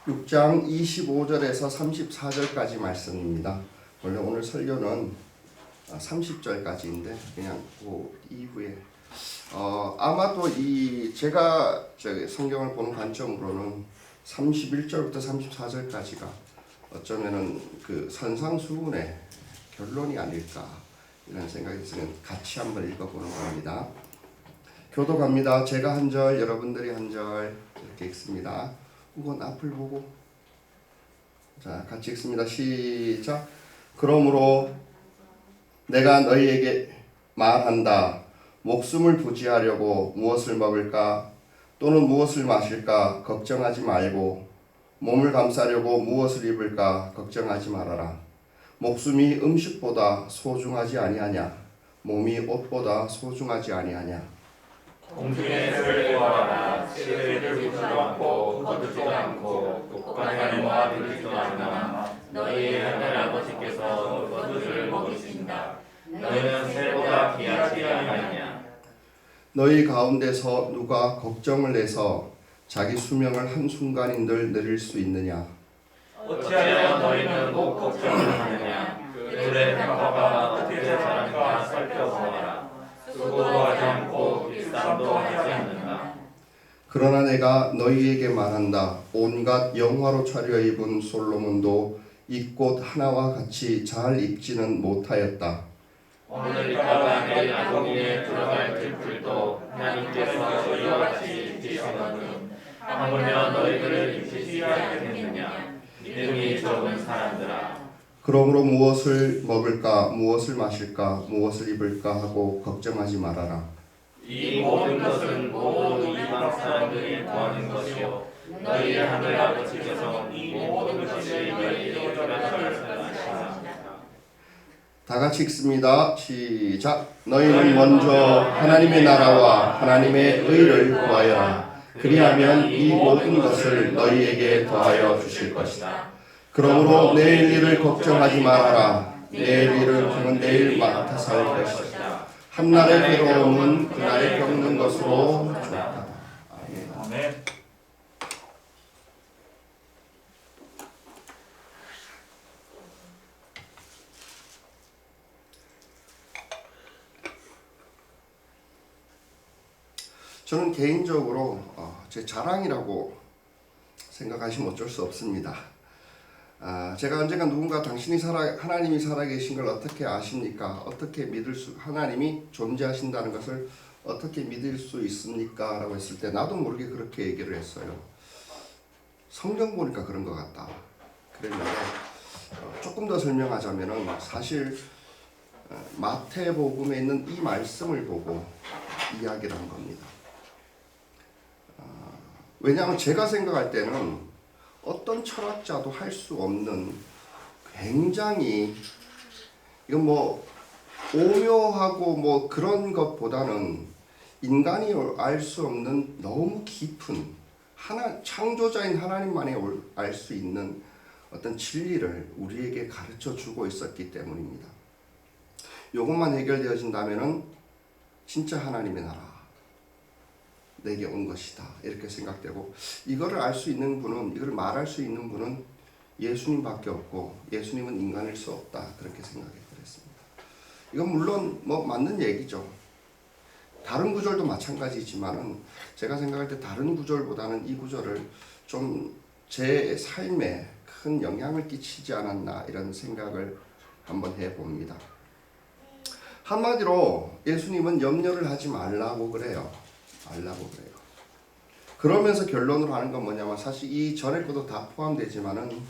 6장 25절에서 34절까지 말씀입니다. 원래 오늘 설교는 30절까지인데 그냥 그 이후에 아마도 제가 성경을 보는 관점으로는 31절부터 34절까지가 어쩌면은 그 선상수훈의 결론이 아닐까 이런 생각이 드는 같이 한번 읽어보는 겁니다. 교도 갑니다. 제가 한 절, 여러분들이 한 절 이렇게 읽습니다. 이건 앞을 보고 자 같이 읽습니다. 시작. 그러므로 내가 너희에게 말한다. 목숨을 부지하려고 무엇을 먹을까 또는 무엇을 마실까 걱정하지 말고 몸을 감싸려고 무엇을 입을까 걱정하지 말아라. 목숨이 음식보다 소중하지 아니하냐 몸이 옷보다 소중하지 아니하냐. 공중의 새를 보아라. 씨를 들지도 않고 거두지도 않고 독간에 모아 들지도 않으나 너희의 하늘 아버지께서 그것을 먹이신다. 너희는 새보다 귀하지 아니하냐. 너희 가운데서 누가 걱정을 내서 자기 수명을 한순간인들 늘릴 수 있느냐. 어찌하여 너희는 꼭 걱정을 하느냐. 그들의 평가가 어떻게 자라는가 살펴보아라. 수고도 하지 않고 일삼도 하지 않는다. 그러나 내가 너희에게 말한다. 온갖 영화로 차려입은 솔로몬도 이 꽃 하나와 같이 잘 입지는 못하였다. 오늘 있다가 내일 아궁이에 들어갈 들풀도 하나님께서 저희와 같이 입히시거든 하물며 너희들을 입히시지 않겠느냐. 믿음이 적은 사람들아. 그러므로 무엇을 먹을까 무엇을 마실까 무엇을 입을까 하고 걱정하지 말아라. 이 모든 것은 모두 이방 사람들이 구하는 것이요 너희의 하늘 아버지께서 이 모든 것이 너희에게 필요하다고 하시나. 다 같이 읽습니다. 시작. 너희는 먼저 하나님의 나라와 하나님의 의를 구하여라. 그리하면 이 모든 것을 너희에게 더하여 주실 것이다. 그러므로 내일 일을 걱정하지 말아라. 내일 일을 하면 내일 맡아서 할 것이다. 한날의 괴로움은 그날에 겪는 것으로 좋다. 아멘. 저는 개인적으로 제 자랑이라고 생각하시면 어쩔 수 없습니다. 제가 언젠가 누군가 하나님이 살아계신 걸 어떻게 아십니까? 어떻게 하나님이 존재하신다는 것을 어떻게 믿을 수 있습니까? 라고 했을 때 나도 모르게 그렇게 얘기를 했어요. 성경 보니까 그런 것 같다. 그랬는데 조금 더 설명하자면은 사실 마태복음에 있는 이 말씀을 보고 이야기를 한 겁니다. 왜냐하면 제가 생각할 때는 어떤 철학자도 할 수 없는 굉장히 이건 뭐 오묘하고 뭐 그런 것보다는 인간이 알 수 없는 너무 깊은 창조자인 하나님만이 알 수 있는 어떤 진리를 우리에게 가르쳐 주고 있었기 때문입니다. 이것만 해결되어진다면은 진짜 하나님의 나라 내게 온 것이다 이렇게 생각되고 이거를 알 수 있는 분은 이걸 말할 수 있는 분은 예수님밖에 없고 예수님은 인간일 수 없다 그렇게 생각했습니다. 이건 물론 뭐 맞는 얘기죠. 다른 구절도 마찬가지지만은 제가 생각할 때 다른 구절보다는 이 구절을 좀 제 삶에 큰 영향을 끼치지 않았나 이런 생각을 한번 해봅니다. 한마디로 예수님은 염려를 하지 말라고 그래요. 그러면서 결론으로 하는 건 뭐냐면 사실 이 전에 것도 다 포함되지만은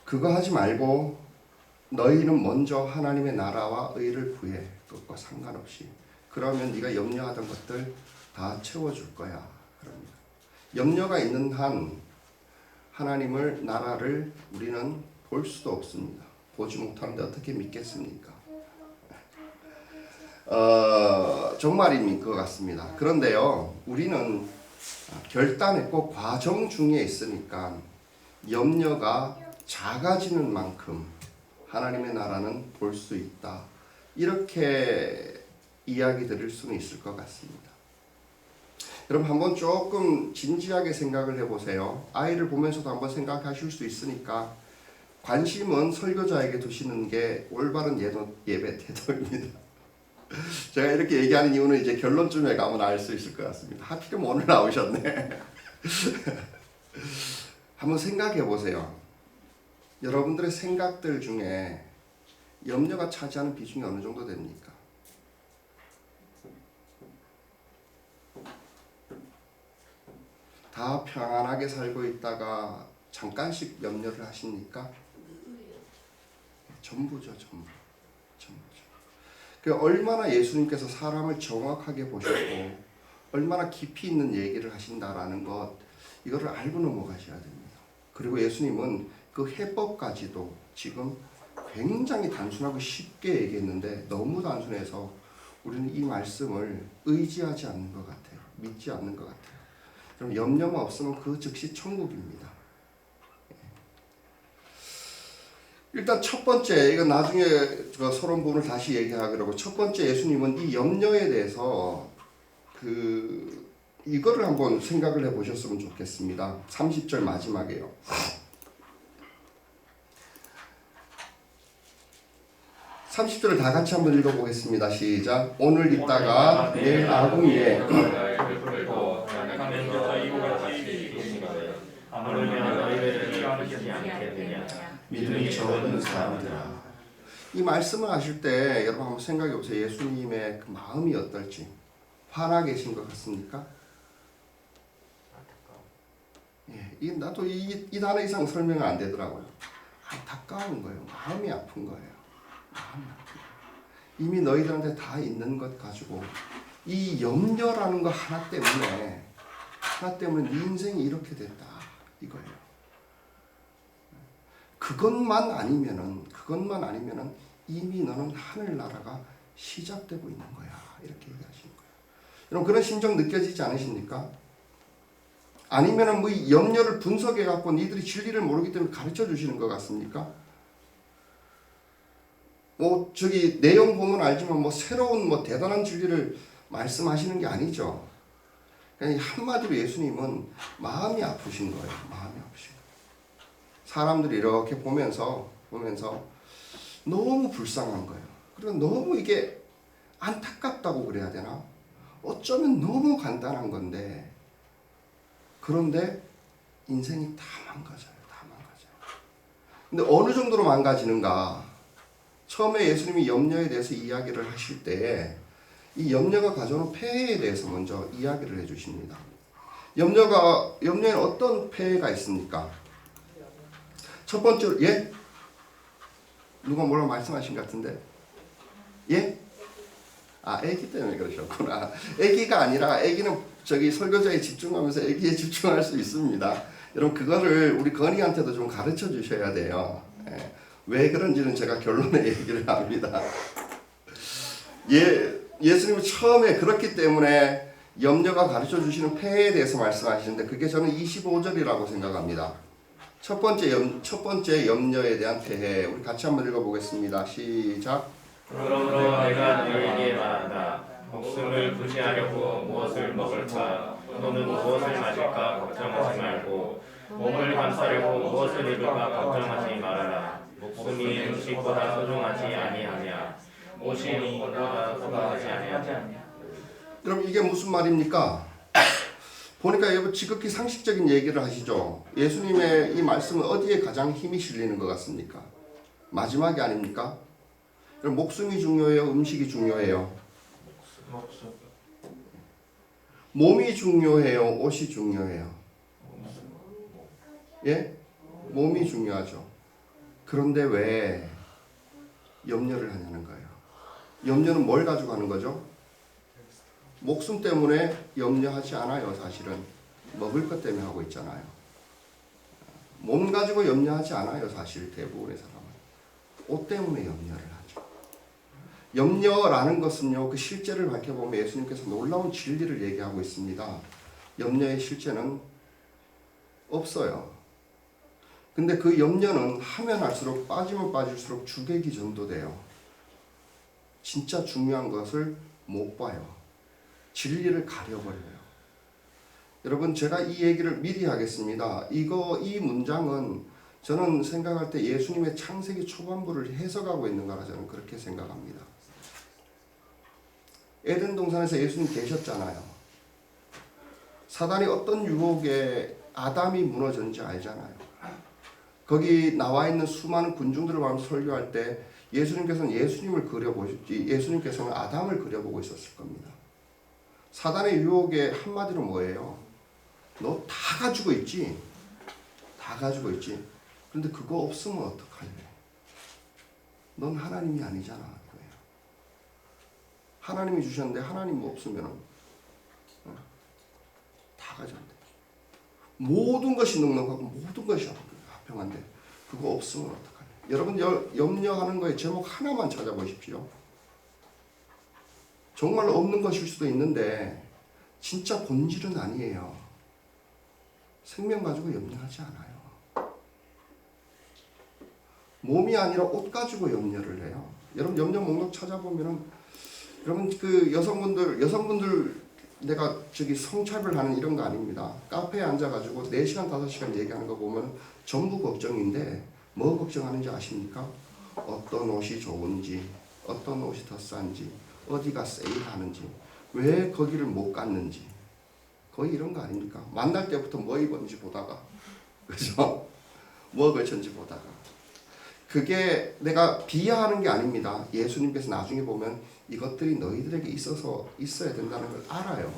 그거 하지 말고 너희는 먼저 하나님의 나라와 의를 구해. 그것과 상관없이. 그러면 네가 염려하던 것들 다 채워줄 거야. 그럽니다. 염려가 있는 한 하나님을 나라를 우리는 볼 수도 없습니다. 보지 못하는데 어떻게 믿겠습니까? 정말인 것 같습니다. 그런데요, 우리는 결단의 꼭 과정 중에 있으니까 염려가 작아지는 만큼 하나님의 나라는 볼 수 있다. 이렇게 이야기 드릴 수는 있을 것 같습니다. 여러분 한번 조금 진지하게 생각을 해보세요. 아이를 보면서도 한번 생각하실 수 있으니까 관심은 설교자에게 두시는 게 올바른 예배 태도입니다. 제가 이렇게 얘기하는 이유는 이제 결론쯤에 가면 알 수 있을 것 같습니다. 하필이면 오늘 나오셨네. 한번 생각해 보세요. 여러분들의 생각들 중에 염려가 차지하는 비중이 어느 정도 됩니까? 다 평안하게 살고 있다가 잠깐씩 염려를 하십니까? 전부죠, 전부죠. 그 얼마나 예수님께서 사람을 정확하게 보셨고 얼마나 깊이 있는 얘기를 하신다라는 것, 이거를 알고 넘어가셔야 됩니다. 그리고 예수님은 그 해법까지도 지금 굉장히 단순하고 쉽게 얘기했는데 너무 단순해서 우리는 이 말씀을 의지하지 않는 것 같아요. 믿지 않는 것 같아요. 그럼 염려만 없으면 그 즉시 천국입니다. 일단 첫 번째, 이건 나중에 서론 부분을 다시 얘기하기로, 첫 번째 예수님은 이 염려에 대해서 이거를 한번 생각을 해보셨으면 좋겠습니다. 30절 마지막에요. 30절을 다 같이 한번 읽어보겠습니다. 시작. 오늘 있다가 내일 아궁이에 믿음이 적은 사람들아. 이 말씀을 하실 때 여러분 한번 생각해 보세요. 예수님의 그 마음이 어떨지. 화나 계신 것 같습니까? 예, 나도 이 단어 이상 설명이 안 되더라고요. 안타까운 거예요. 마음이 아픈 거예요. 마음이 아픈 거예요. 이미 너희들한테 다 있는 것 가지고 이 염려라는 거 하나 때문에 네 인생이 이렇게 됐다 이거예요. 그것만 아니면은 이미 너는 하늘나라가 시작되고 있는 거야. 이렇게 얘기하시는 거예요. 여러분 그런 심정 느껴지지 않으십니까? 아니면은 뭐 이 염려를 분석해 갖고 니들이 진리를 모르기 때문에 가르쳐 주시는 것 같습니까? 뭐 저기 내용 보면 알지만 뭐 새로운 뭐 대단한 진리를 말씀하시는 게 아니죠. 그냥 한마디로 예수님은 마음이 아프신 거예요. 마음이 아프신 거예요. 사람들이 이렇게 보면서 너무 불쌍한 거예요. 그리고 너무 이게 안타깝다고 그래야 되나? 어쩌면 너무 간단한 건데 그런데 인생이 다 망가져요. 다 망가져요. 근데 어느 정도로 망가지는가? 처음에 예수님이 염려에 대해서 이야기를 하실 때 이 염려가 가져오는 폐해에 대해서 먼저 이야기를 해주십니다. 염려에는 어떤 폐해가 있습니까? 첫 번째로, 예? 누가 뭐라고 말씀하신 것 같은데? 예? 아기 때문에 그러셨구나. 아기가 아니라, 아기는 저기 설교자에 집중하면서 아기에 집중할 수 있습니다. 여러분 그거를 우리 건이한테도 좀 가르쳐 주셔야 돼요. 예. 왜 그런지는 제가 결론에 얘기를 합니다. 예수님은 처음에 그렇기 때문에 염려가 가르쳐 주시는 폐해에 대해서 말씀하시는데 그게 저는 25절이라고 생각합니다. 첫 번째 염려에 대한 폐해. 우리 같이 한번 읽어보겠습니다. 시작. 그러므로 내가 너희에게 말한다. 목숨을 구시하려고 무엇을 먹을까 또는 무엇을 마실까 걱정하지 말고 몸을 감싸려고 무엇을 입을까 걱정하지 말아라. 목숨이 음식보다 소중하지 아니하냐 옷이 옷보다 소중하지 아니하냐. 여러분 이게 무슨 말입니까? 보니까 여러분 지극히 상식적인 얘기를 하시죠. 예수님의 이 말씀은 어디에 가장 힘이 실리는 것 같습니까? 마지막이 아닙니까? 목숨이 중요해요? 음식이 중요해요? 몸이 중요해요? 옷이 중요해요? 예? 몸이 중요하죠. 그런데 왜 염려를 하냐는 거예요. 염려는 뭘 가지고 하는 거죠? 목숨 때문에 염려하지 않아요. 사실은 먹을 것 때문에 하고 있잖아요. 몸 가지고 염려하지 않아요. 사실 대부분의 사람은 옷 때문에 염려를 하죠. 염려라는 것은요, 그 실제를 밝혀보면 예수님께서 놀라운 진리를 얘기하고 있습니다. 염려의 실제는 없어요. 근데 그 염려는 하면 할수록 빠지면 빠질수록 주객이 전도돼요. 진짜 중요한 것을 못 봐요. 진리를 가려버려요. 여러분 제가 이 얘기를 미리 하겠습니다. 이 문장은 저는 생각할 때 예수님의 창세기 초반부를 해석하고 있는 거라 저는 그렇게 생각합니다. 에덴 동산에서 예수님 계셨잖아요. 사단이 어떤 유혹에 아담이 무너졌는지 알잖아요. 거기 나와 있는 수많은 군중들을 보면서 설교할 때 예수님께서는 예수님께서는 아담을 그려보고 있었을 겁니다. 사단의 유혹의 한마디로 뭐예요? 너 다 가지고 있지? 다 가지고 있지? 그런데 그거 없으면 어떡할래? 넌 하나님이 아니잖아. 그거예요. 하나님이 주셨는데 하나님 없으면 다 가졌는데 모든 것이 넉넉하고 모든 것이 합평한데 그거 없으면 어떡할래? 여러분 염려하는 거에 제목 하나만 찾아보십시오. 정말로 없는 것일 수도 있는데 진짜 본질은 아니에요. 생명 가지고 염려하지 않아요. 몸이 아니라 옷 가지고 염려를 해요. 여러분 염려 목록 찾아보면은 여러분 그 여성분들 내가 저기 성차별하는 이런 거 아닙니다. 카페에 앉아가지고 4시간 5시간 얘기하는 거 보면 전부 걱정인데 뭐 걱정하는지 아십니까? 어떤 옷이 좋은지, 어떤 옷이 더 싼지, 어디가 세일하는지, 왜 거기를 못 갔는지, 거의 이런 거 아닙니까? 만날 때부터 뭐 입었는지 보다가, 그죠? 뭐 걸쳤는지 보다가. 그게 내가 비하하는 게 아닙니다. 예수님께서 나중에 보면 이것들이 너희들에게 있어야 된다는 걸 알아요.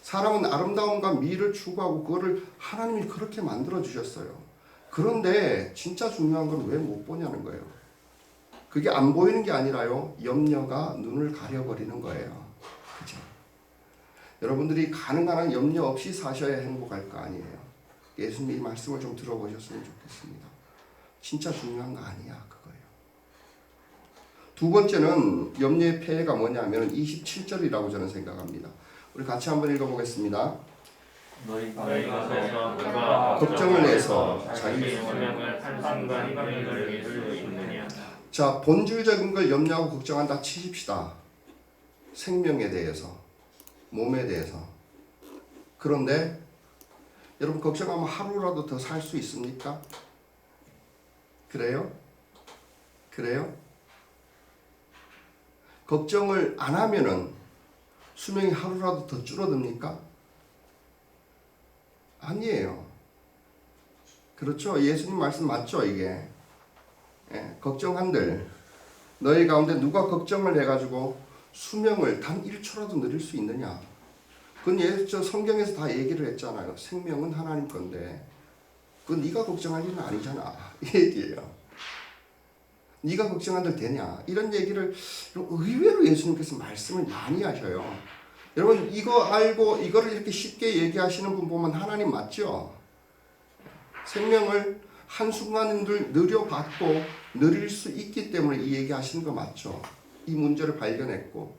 사람은 아름다움과 미를 추구하고 그거를 하나님이 그렇게 만들어 주셨어요. 그런데 진짜 중요한 건 왜 못 보냐는 거예요. 그게 안 보이는 게 아니라요. 염려가 눈을 가려버리는 거예요. 그죠? 여러분들이 가능한 한 염려 없이 사셔야 행복할 거 아니에요. 예수님의 이 말씀을 좀 들어보셨으면 좋겠습니다. 진짜 중요한 거 아니야 그거예요. 두 번째는 염려의 폐해가 뭐냐면 27절이라고 저는 생각합니다. 우리 같이 한번 읽어보겠습니다. 너희가 누가 걱정을 내서 자기 생명을 한순간 잃을 수 있느냐. 자, 본질적인 걸 염려하고 걱정한다 치십시다. 생명에 대해서, 몸에 대해서. 그런데 여러분 걱정하면 하루라도 더 살 수 있습니까? 그래요? 그래요? 걱정을 안 하면은 수명이 하루라도 더 줄어듭니까? 아니에요. 그렇죠? 예수님 말씀 맞죠? 이게 걱정한들 너희 가운데 누가 걱정을 해가지고 수명을 단 1초라도 늘릴 수 있느냐? 그건 저 성경에서 다 얘기를 했잖아요. 생명은 하나님 건데 그건 네가 걱정할 일은 아니잖아. 이 얘기예요. 네가 걱정한들 되냐? 이런 얘기를 의외로 예수님께서 말씀을 많이 하셔요. 여러분 이거 알고 이거를 이렇게 쉽게 얘기하시는 분 보면 하나님 맞죠? 생명을 한순간들 느려받고 느릴 수 있기 때문에 이 얘기하시는 거 맞죠? 이 문제를 발견했고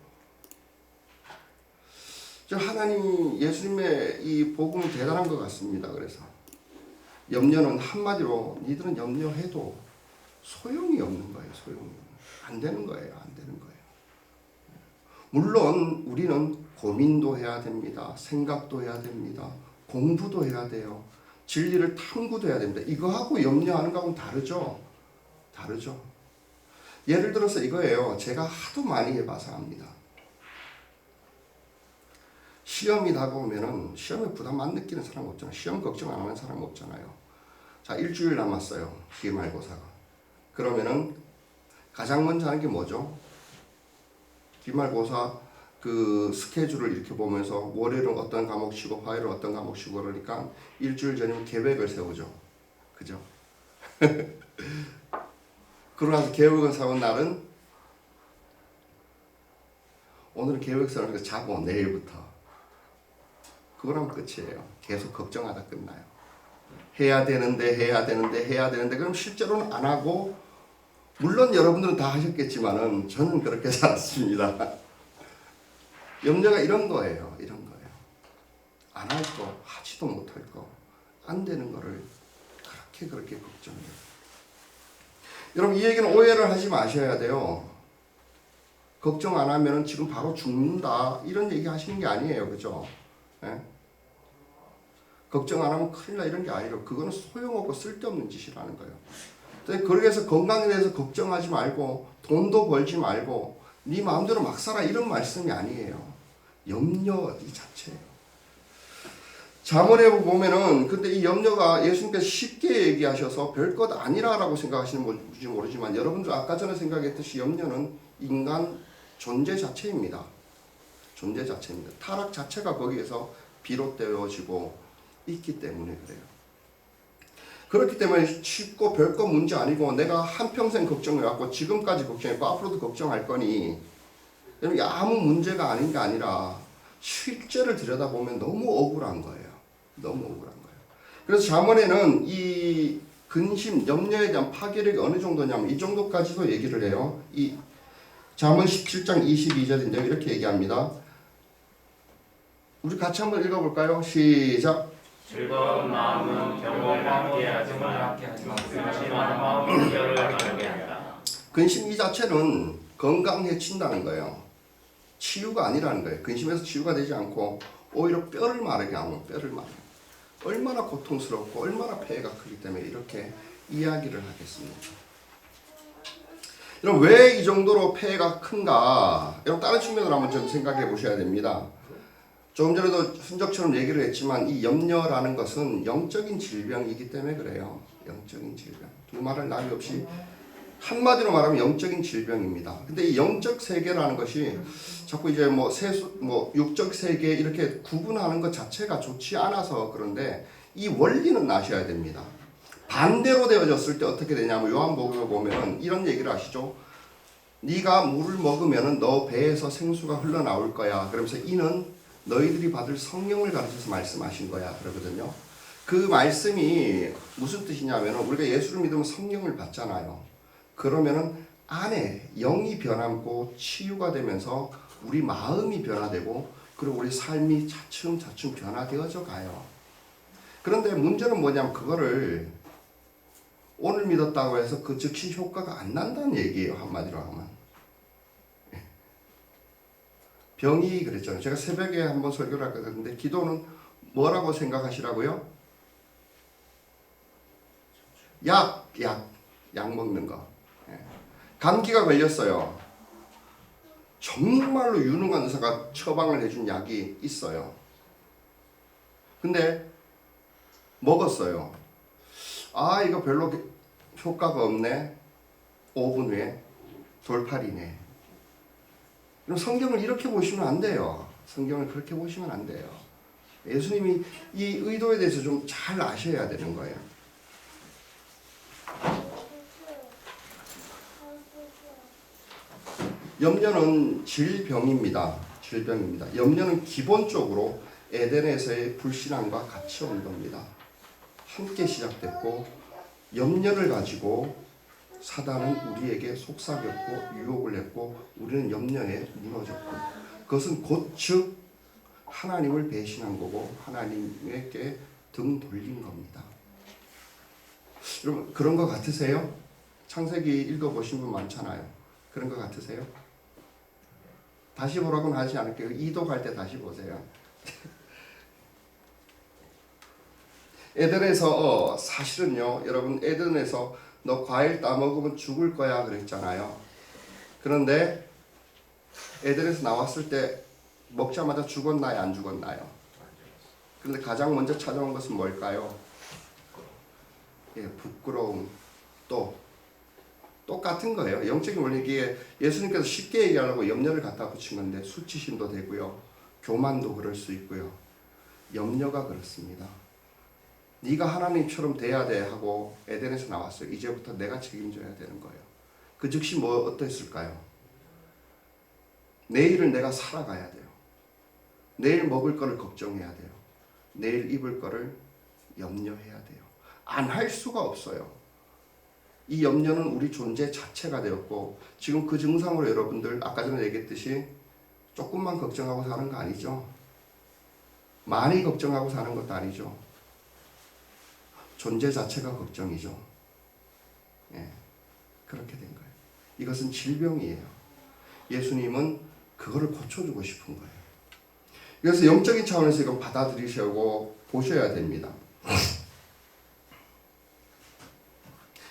저 하나님 예수님의 이 복음은 대단한 것 같습니다. 그래서 염려는 한마디로 니들은 염려해도 소용이 없는 거예요. 소용이 안 되는 거예요. 안 되는 거예요. 물론 우리는 고민도 해야 됩니다. 생각도 해야 됩니다. 공부도 해야 돼요. 진리를 탐구도 해야 됩니다. 이거하고 염려하는 거하고는 다르죠. 다르죠. 예를 들어서 이거예요. 제가 하도 많이 해봐서 합니다. 시험이 다가오면은 시험에 부담 안 느끼는 사람 없잖아요. 시험 걱정 안 하는 사람 없잖아요. 자, 일주일 남았어요. 기말고사가. 그러면은 가장 먼저 하는 게 뭐죠? 기말고사 그 스케줄을 이렇게 보면서 월요일은 어떤 과목 쉬고 화요일은 어떤 과목 쉬고 그러니까 일주일 전이면 계획을 세우죠. 그죠? 그러고 나서 계획을 세운 날은 오늘은 계획 세우는 거 자고 내일부터 그거라면 끝이에요. 계속 걱정하다 끝나요. 해야 되는데 그럼 실제로는 안 하고 물론 여러분들은 다 하셨겠지만은 저는 그렇게 살았습니다. 염려가 이런 거예요. 이런 거예요. 안 할 거, 하지도 못할 거, 안 되는 거를 그렇게 걱정해요. 여러분 이 얘기는 오해를 하지 마셔야 돼요. 걱정 안 하면은 지금 바로 죽는다 이런 얘기 하시는 게 아니에요. 그죠? 예? 걱정 안 하면 큰일 나 이런 게 아니라 그거는 소용없고 쓸데없는 짓이라는 거예요. 그래서 건강에 대해서 걱정하지 말고 돈도 벌지 말고 네 마음대로 막 살아 이런 말씀이 아니에요. 염려 이 자체예요. 잠언에 보면은 근데 이 염려가 예수님께서 쉽게 얘기하셔서 별것 아니라라고 생각하시는 분인지 모르지만 여러분들 아까 전에 생각했듯이 염려는 인간 존재 자체입니다. 존재 자체입니다. 타락 자체가 거기에서 비롯되어지고 있기 때문에 그래요. 그렇기 때문에 쉽고 별거 문제 아니고 내가 한평생 걱정해왔고 지금까지 걱정했고 앞으로도 걱정할 거니 아무 문제가 아닌 게 아니라 실제를 들여다보면 너무 억울한 거예요. 너무 억울한 거예요. 그래서 잠언에는 이 근심, 염려에 대한 파괴력이 어느 정도냐면 이 정도까지도 얘기를 해요. 이 잠언 17장 22절인데요. 이렇게 얘기합니다. 우리 같이 한번 읽어볼까요? 시작. 즐거운 마음은 병을 낫게 하지만 근심한 마음은 뼈를 마르게 한다. 근심 이 자체는 건강 해친다는 거예요. 치유가 아니라는 거예요. 근심에서 치유가 되지 않고 오히려 뼈를 마르게 하고 뼈를 마르게. 얼마나 고통스럽고 얼마나 폐해가 크기 때문에 이렇게 이야기를 하겠습니다. 여러분 왜 이 정도로 폐해가 큰가? 여러분 다른 측면으로 한번 좀 생각해 보셔야 됩니다. 조금 전에도 흔적처럼 얘기를 했지만 이 염려라는 것은 영적인 질병이기 때문에 그래요. 영적인 질병. 두 말을 나위 없이 한마디로 말하면 영적인 질병입니다. 근데 이 영적 세계라는 것이 자꾸 이제 육적 세계 이렇게 구분하는 것 자체가 좋지 않아서 그런데 이 원리는 아셔야 됩니다. 반대로 되어졌을 때 어떻게 되냐면 요한복음에 보면 이런 얘기를 하시죠. 네가 물을 먹으면 너 배에서 생수가 흘러나올 거야. 그러면서 이는 너희들이 받을 성령을 가르쳐서 말씀하신 거야. 그러거든요. 그 말씀이 무슨 뜻이냐면 우리가 예수를 믿으면 성령을 받잖아요. 그러면은 안에 영이 변하고 치유가 되면서 우리 마음이 변화되고 그리고 우리 삶이 차츰차츰 변화되어져 가요. 그런데 문제는 뭐냐면 그거를 오늘 믿었다고 해서 그 즉시 효과가 안 난다는 얘기예요. 한마디로 하면. 병이 그랬잖아요. 제가 새벽에 한번 설교를 했는데 기도는 뭐라고 생각하시라고요? 약 먹는 거. 감기가 걸렸어요. 정말로 유능한 의사가 처방을 해준 약이 있어요. 근데 먹었어요. 아 이거 별로 효과가 없네. 5분 후에 돌팔이네. 그럼 성경을 이렇게 보시면 안 돼요. 성경을 그렇게 보시면 안 돼요. 예수님이 이 의도에 대해서 좀 잘 아셔야 되는 거예요. 염려는 질병입니다. 질병입니다. 염려는 기본적으로 에덴에서의 불신앙과 같이 온 겁니다. 함께 시작됐고 염려를 가지고 사단은 우리에게 속삭였고 유혹을 했고 우리는 염려에 무너졌고 그것은 곧 하나님을 배신한 거고 하나님에게 등 돌린 겁니다. 여러분 그런 거 같으세요? 창세기 읽어보신 분 많잖아요. 그런 거 같으세요? 다시 보라고는 하지 않을게요. 이독할 때 다시 보세요. 에덴에서 사실은요 여러분 에덴에서 너 과일 따먹으면 죽을 거야 그랬잖아요. 그런데 에덴에서 나왔을 때 먹자마자 죽었나요 안 죽었나요? 그런데 가장 먼저 찾아온 것은 뭘까요? 부끄러움. 또 똑같은 거예요. 영적인 원리기에 예수님께서 쉽게 얘기하려고 염려를 갖다 붙인 건데 수치심도 되고요. 교만도 그럴 수 있고요. 염려가 그렇습니다. 네가 하나님처럼 돼야 돼 하고 에덴에서 나왔어요. 이제부터 내가 책임져야 되는 거예요. 그 즉시 어땠을까요? 내일을 내가 살아가야 돼요. 내일 먹을 거를 걱정해야 돼요. 내일 입을 거를 염려해야 돼요. 안 할 수가 없어요. 이 염려는 우리 존재 자체가 되었고 지금 그 증상으로 여러분들 아까 전에 얘기했듯이 조금만 걱정하고 사는 거 아니죠. 많이 걱정하고 사는 것도 아니죠. 존재 자체가 걱정이죠. 그렇게 된 거예요. 이것은 질병이에요. 예수님은 그거를 고쳐주고 싶은 거예요. 그래서 영적인 차원에서 이거 받아들이시고 보셔야 됩니다.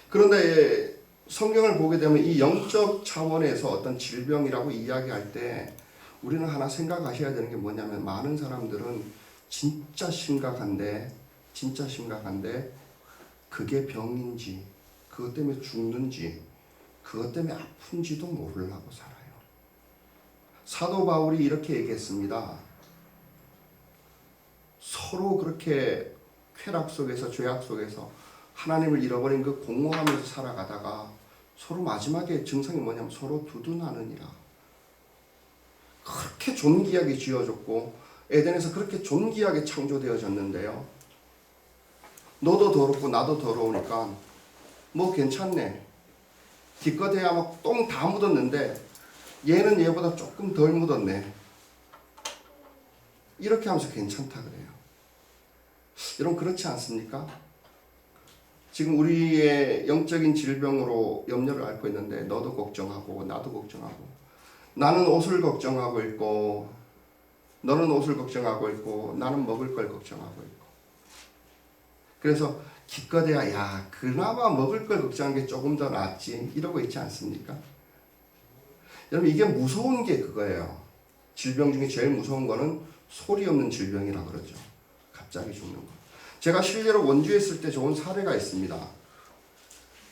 그런데 성경을 보게 되면 이 영적 차원에서 어떤 질병이라고 이야기할 때 우리는 하나 생각하셔야 되는 게 뭐냐면, 많은 사람들은 진짜 심각한데 그게 병인지, 그것 때문에 죽는지, 그것 때문에 아픈지도 모르려고 살아요. 사도 바울이 이렇게 얘기했습니다. 서로 그렇게 쾌락 속에서, 죄악 속에서 하나님을 잃어버린 그 공허하면서 살아가다가 서로 마지막에 증상이 뭐냐면 서로 두둔하느니라. 그렇게 존귀하게 지어졌고 에덴에서 그렇게 존귀하게 창조되어졌는데요, 너도 더럽고 나도 더러우니까 뭐 괜찮네, 기껏해야 막 똥 다 묻었는데 얘는 얘보다 조금 덜 묻었네, 이렇게 하면서 괜찮다 그래요. 여러분 그렇지 않습니까? 지금 우리의 영적인 질병으로 염려를 앓고 있는데, 너도 걱정하고 나도 걱정하고, 나는 옷을 걱정하고 있고 너는 옷을 걱정하고 있고 나는 먹을 걸 걱정하고 있고, 그래서 기껏해야 야 그나마 먹을 걸 걱정한 게 조금 더 낫지 이러고 있지 않습니까? 여러분 이게 무서운 게 그거예요. 질병 중에 제일 무서운 거는 소리 없는 질병이라 그러죠. 갑자기 죽는 거. 제가 실제로 원주에 있을 때 좋은 사례가 있습니다.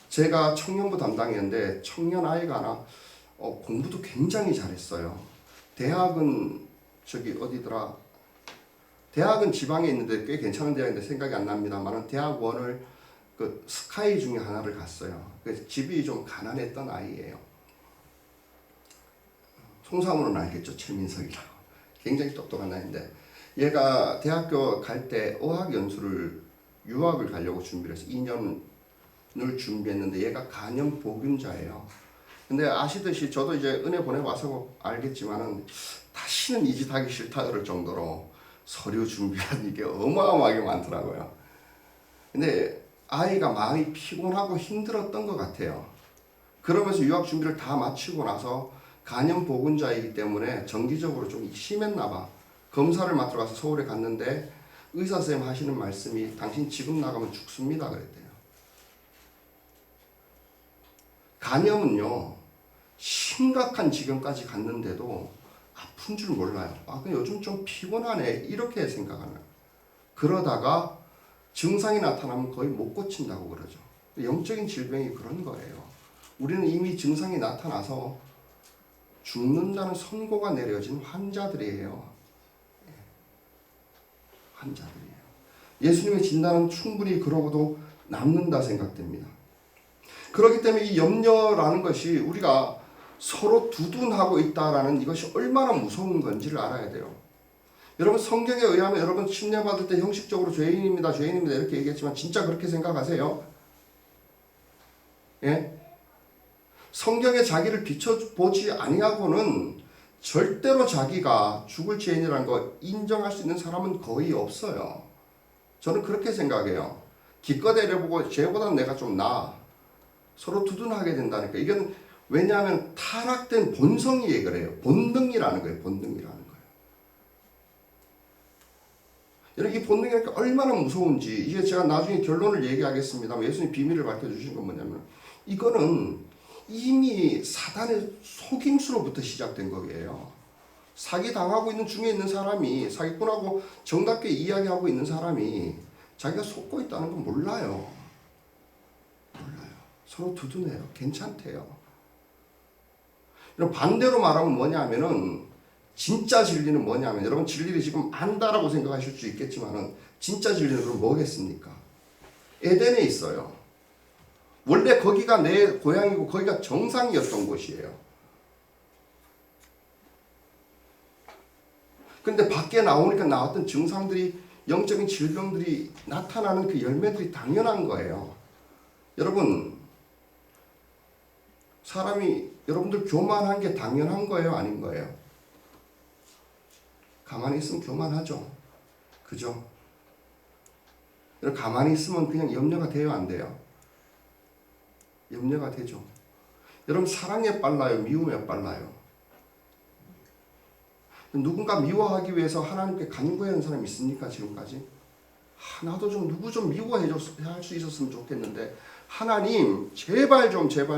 제가 청년부 담당이었는데 청년 아이가 하나 공부도 굉장히 잘했어요. 대학은 저기 어디더라? 대학은 지방에 있는데 꽤 괜찮은 대학인데 생각이 안 납니다만, 대학원을 그 스카이 중에 하나를 갔어요. 그래서 집이 좀 가난했던 아이예요. 송사무는 알겠죠? 최민석이라고. 굉장히 똑똑한 아이인데, 얘가 대학교 갈 때 어학 연수를 유학을 가려고 준비를 해서 2년을 준비했는데 얘가 간염 보균자예요. 근데 아시듯이 저도 이제 은혜 보내 와서 알겠지만은 다시는 이 짓 하기 싫다 그럴 정도로 서류 준비한 이게 어마어마하게 많더라고요. 근데 아이가 마음이 피곤하고 힘들었던 것 같아요. 그러면서 유학 준비를 다 마치고 나서 간염 보균자이기 때문에 정기적으로 좀 심했나 봐. 검사를 맡으러 가서 서울에 갔는데 의사 선생님 하시는 말씀이 당신 지금 나가면 죽습니다 그랬대요. 간염은요 심각한 지경까지 갔는데도 아픈 줄 몰라요. 아, 요즘 좀 피곤하네 이렇게 생각하는. 그러다가 증상이 나타나면 거의 못 고친다고 그러죠. 영적인 질병이 그런 거예요. 우리는 이미 증상이 나타나서 죽는다는 선고가 내려진 환자들이에요. 환자들이에요. 예수님의 진단은 충분히 그러고도 남는다 생각됩니다. 그렇기 때문에 이 염려라는 것이 우리가 서로 두둔하고 있다라는 이것이 얼마나 무서운 건지를 알아야 돼요. 여러분 성경에 의하면 여러분 침례받을 때 형식적으로 죄인입니다 이렇게 얘기했지만 진짜 그렇게 생각하세요? 예? 성경에 자기를 비춰보지 아니하고는 절대로 자기가 죽을 죄인이라는 거 인정할 수 있는 사람은 거의 없어요. 저는 그렇게 생각해요. 기껏 해보고 죄보다는 내가 좀 나아. 서로 두둔하게 된다니까. 이건 왜냐하면 타락된 본성이 그래요. 본능이라는 거예요. 본능이라는 거예요. 여러분 이 본능이니까 얼마나 무서운지, 이게 제가 나중에 결론을 얘기하겠습니다만 예수님 비밀을 밝혀주신 건 뭐냐면, 이거는 이미 사단의 속임수로부터 시작된 거예요. 사기당하고 있는 중에 있는 사람이, 사기꾼하고 정답게 이야기하고 있는 사람이 자기가 속고 있다는 건 몰라요. 서로 두둔해요. 괜찮대요. 반대로 말하면 뭐냐면은, 진짜 진리는 뭐냐면, 여러분 진리를 지금 안다라고 생각하실 수 있겠지만은 진짜 진리는 그럼 뭐겠습니까? 에덴에 있어요. 원래 거기가 내 고향이고 거기가 정상이었던 곳이에요. 근데 밖에 나오니까 나왔던 증상들이, 영적인 질병들이 나타나는 그 열매들이 당연한 거예요. 여러분 사람이, 여러분들 교만한 게 당연한 거예요? 아닌 거예요? 가만히 있으면 교만하죠. 그죠? 여러분 가만히 있으면 그냥 염려가 돼요? 안 돼요? 염려가 되죠. 여러분 사랑에 빨라요? 미움에 빨라요? 누군가 미워하기 위해서 하나님께 간구하는 사람이 있습니까? 지금까지? 나도 좀 누구 좀 미워해 할 수 있었으면 좋겠는데 하나님 제발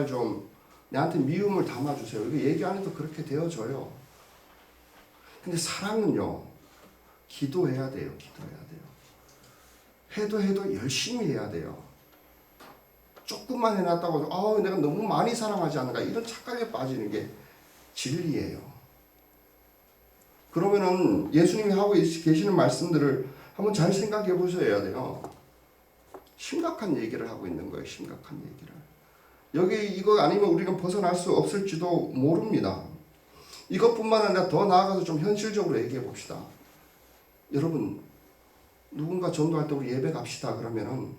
좀 내한테 미움을 담아주세요. 이거 얘기 안 해도 그렇게 되어져요. 근데 사랑은요, 기도해야 돼요. 해도 열심히 해야 돼요. 조금만 해놨다고 내가 너무 많이 사랑하지 않는가 이런 착각에 빠지는 게 진리예요. 그러면은 예수님이 하고 계시는 말씀들을 한번 잘 생각해 보셔야 돼요. 심각한 얘기를 하고 있는 거예요. 심각한 얘기를. 여기 이거 아니면 우리가 벗어날 수 없을지도 모릅니다. 이것뿐만 아니라 더 나아가서 좀 현실적으로 얘기해 봅시다. 여러분, 누군가 전도할 때 우리 예배 갑시다 그러면은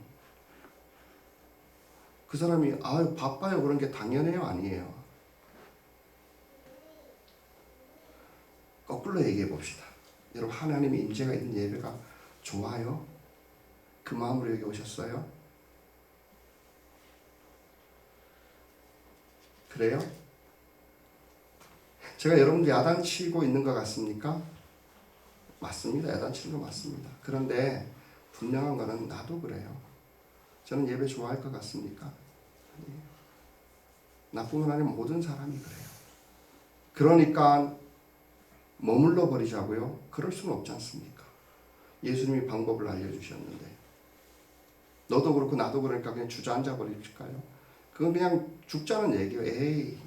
그 사람이 바빠요 그런 게 당연해요 아니에요? 거꾸로 얘기해 봅시다. 여러분, 하나님의 임재가 있는 예배가 좋아요? 그 마음으로 여기 오셨어요? 그래요? 제가 여러분들 야단치고 있는 것 같습니까? 맞습니다. 야단치는 거 맞습니다. 그런데 분명한 거는 나도 그래요. 저는 예배 좋아할 것 같습니까? 아니에요. 나뿐만 아니라 모든 사람이 그래요. 그러니까 머물러 버리자고요? 그럴 수는 없지 않습니까? 예수님이 방법을 알려주셨는데 너도 그렇고 나도 그러니까 그냥 주저앉아 버릴까요? 그건 그냥 죽자는 얘기예요. 에이,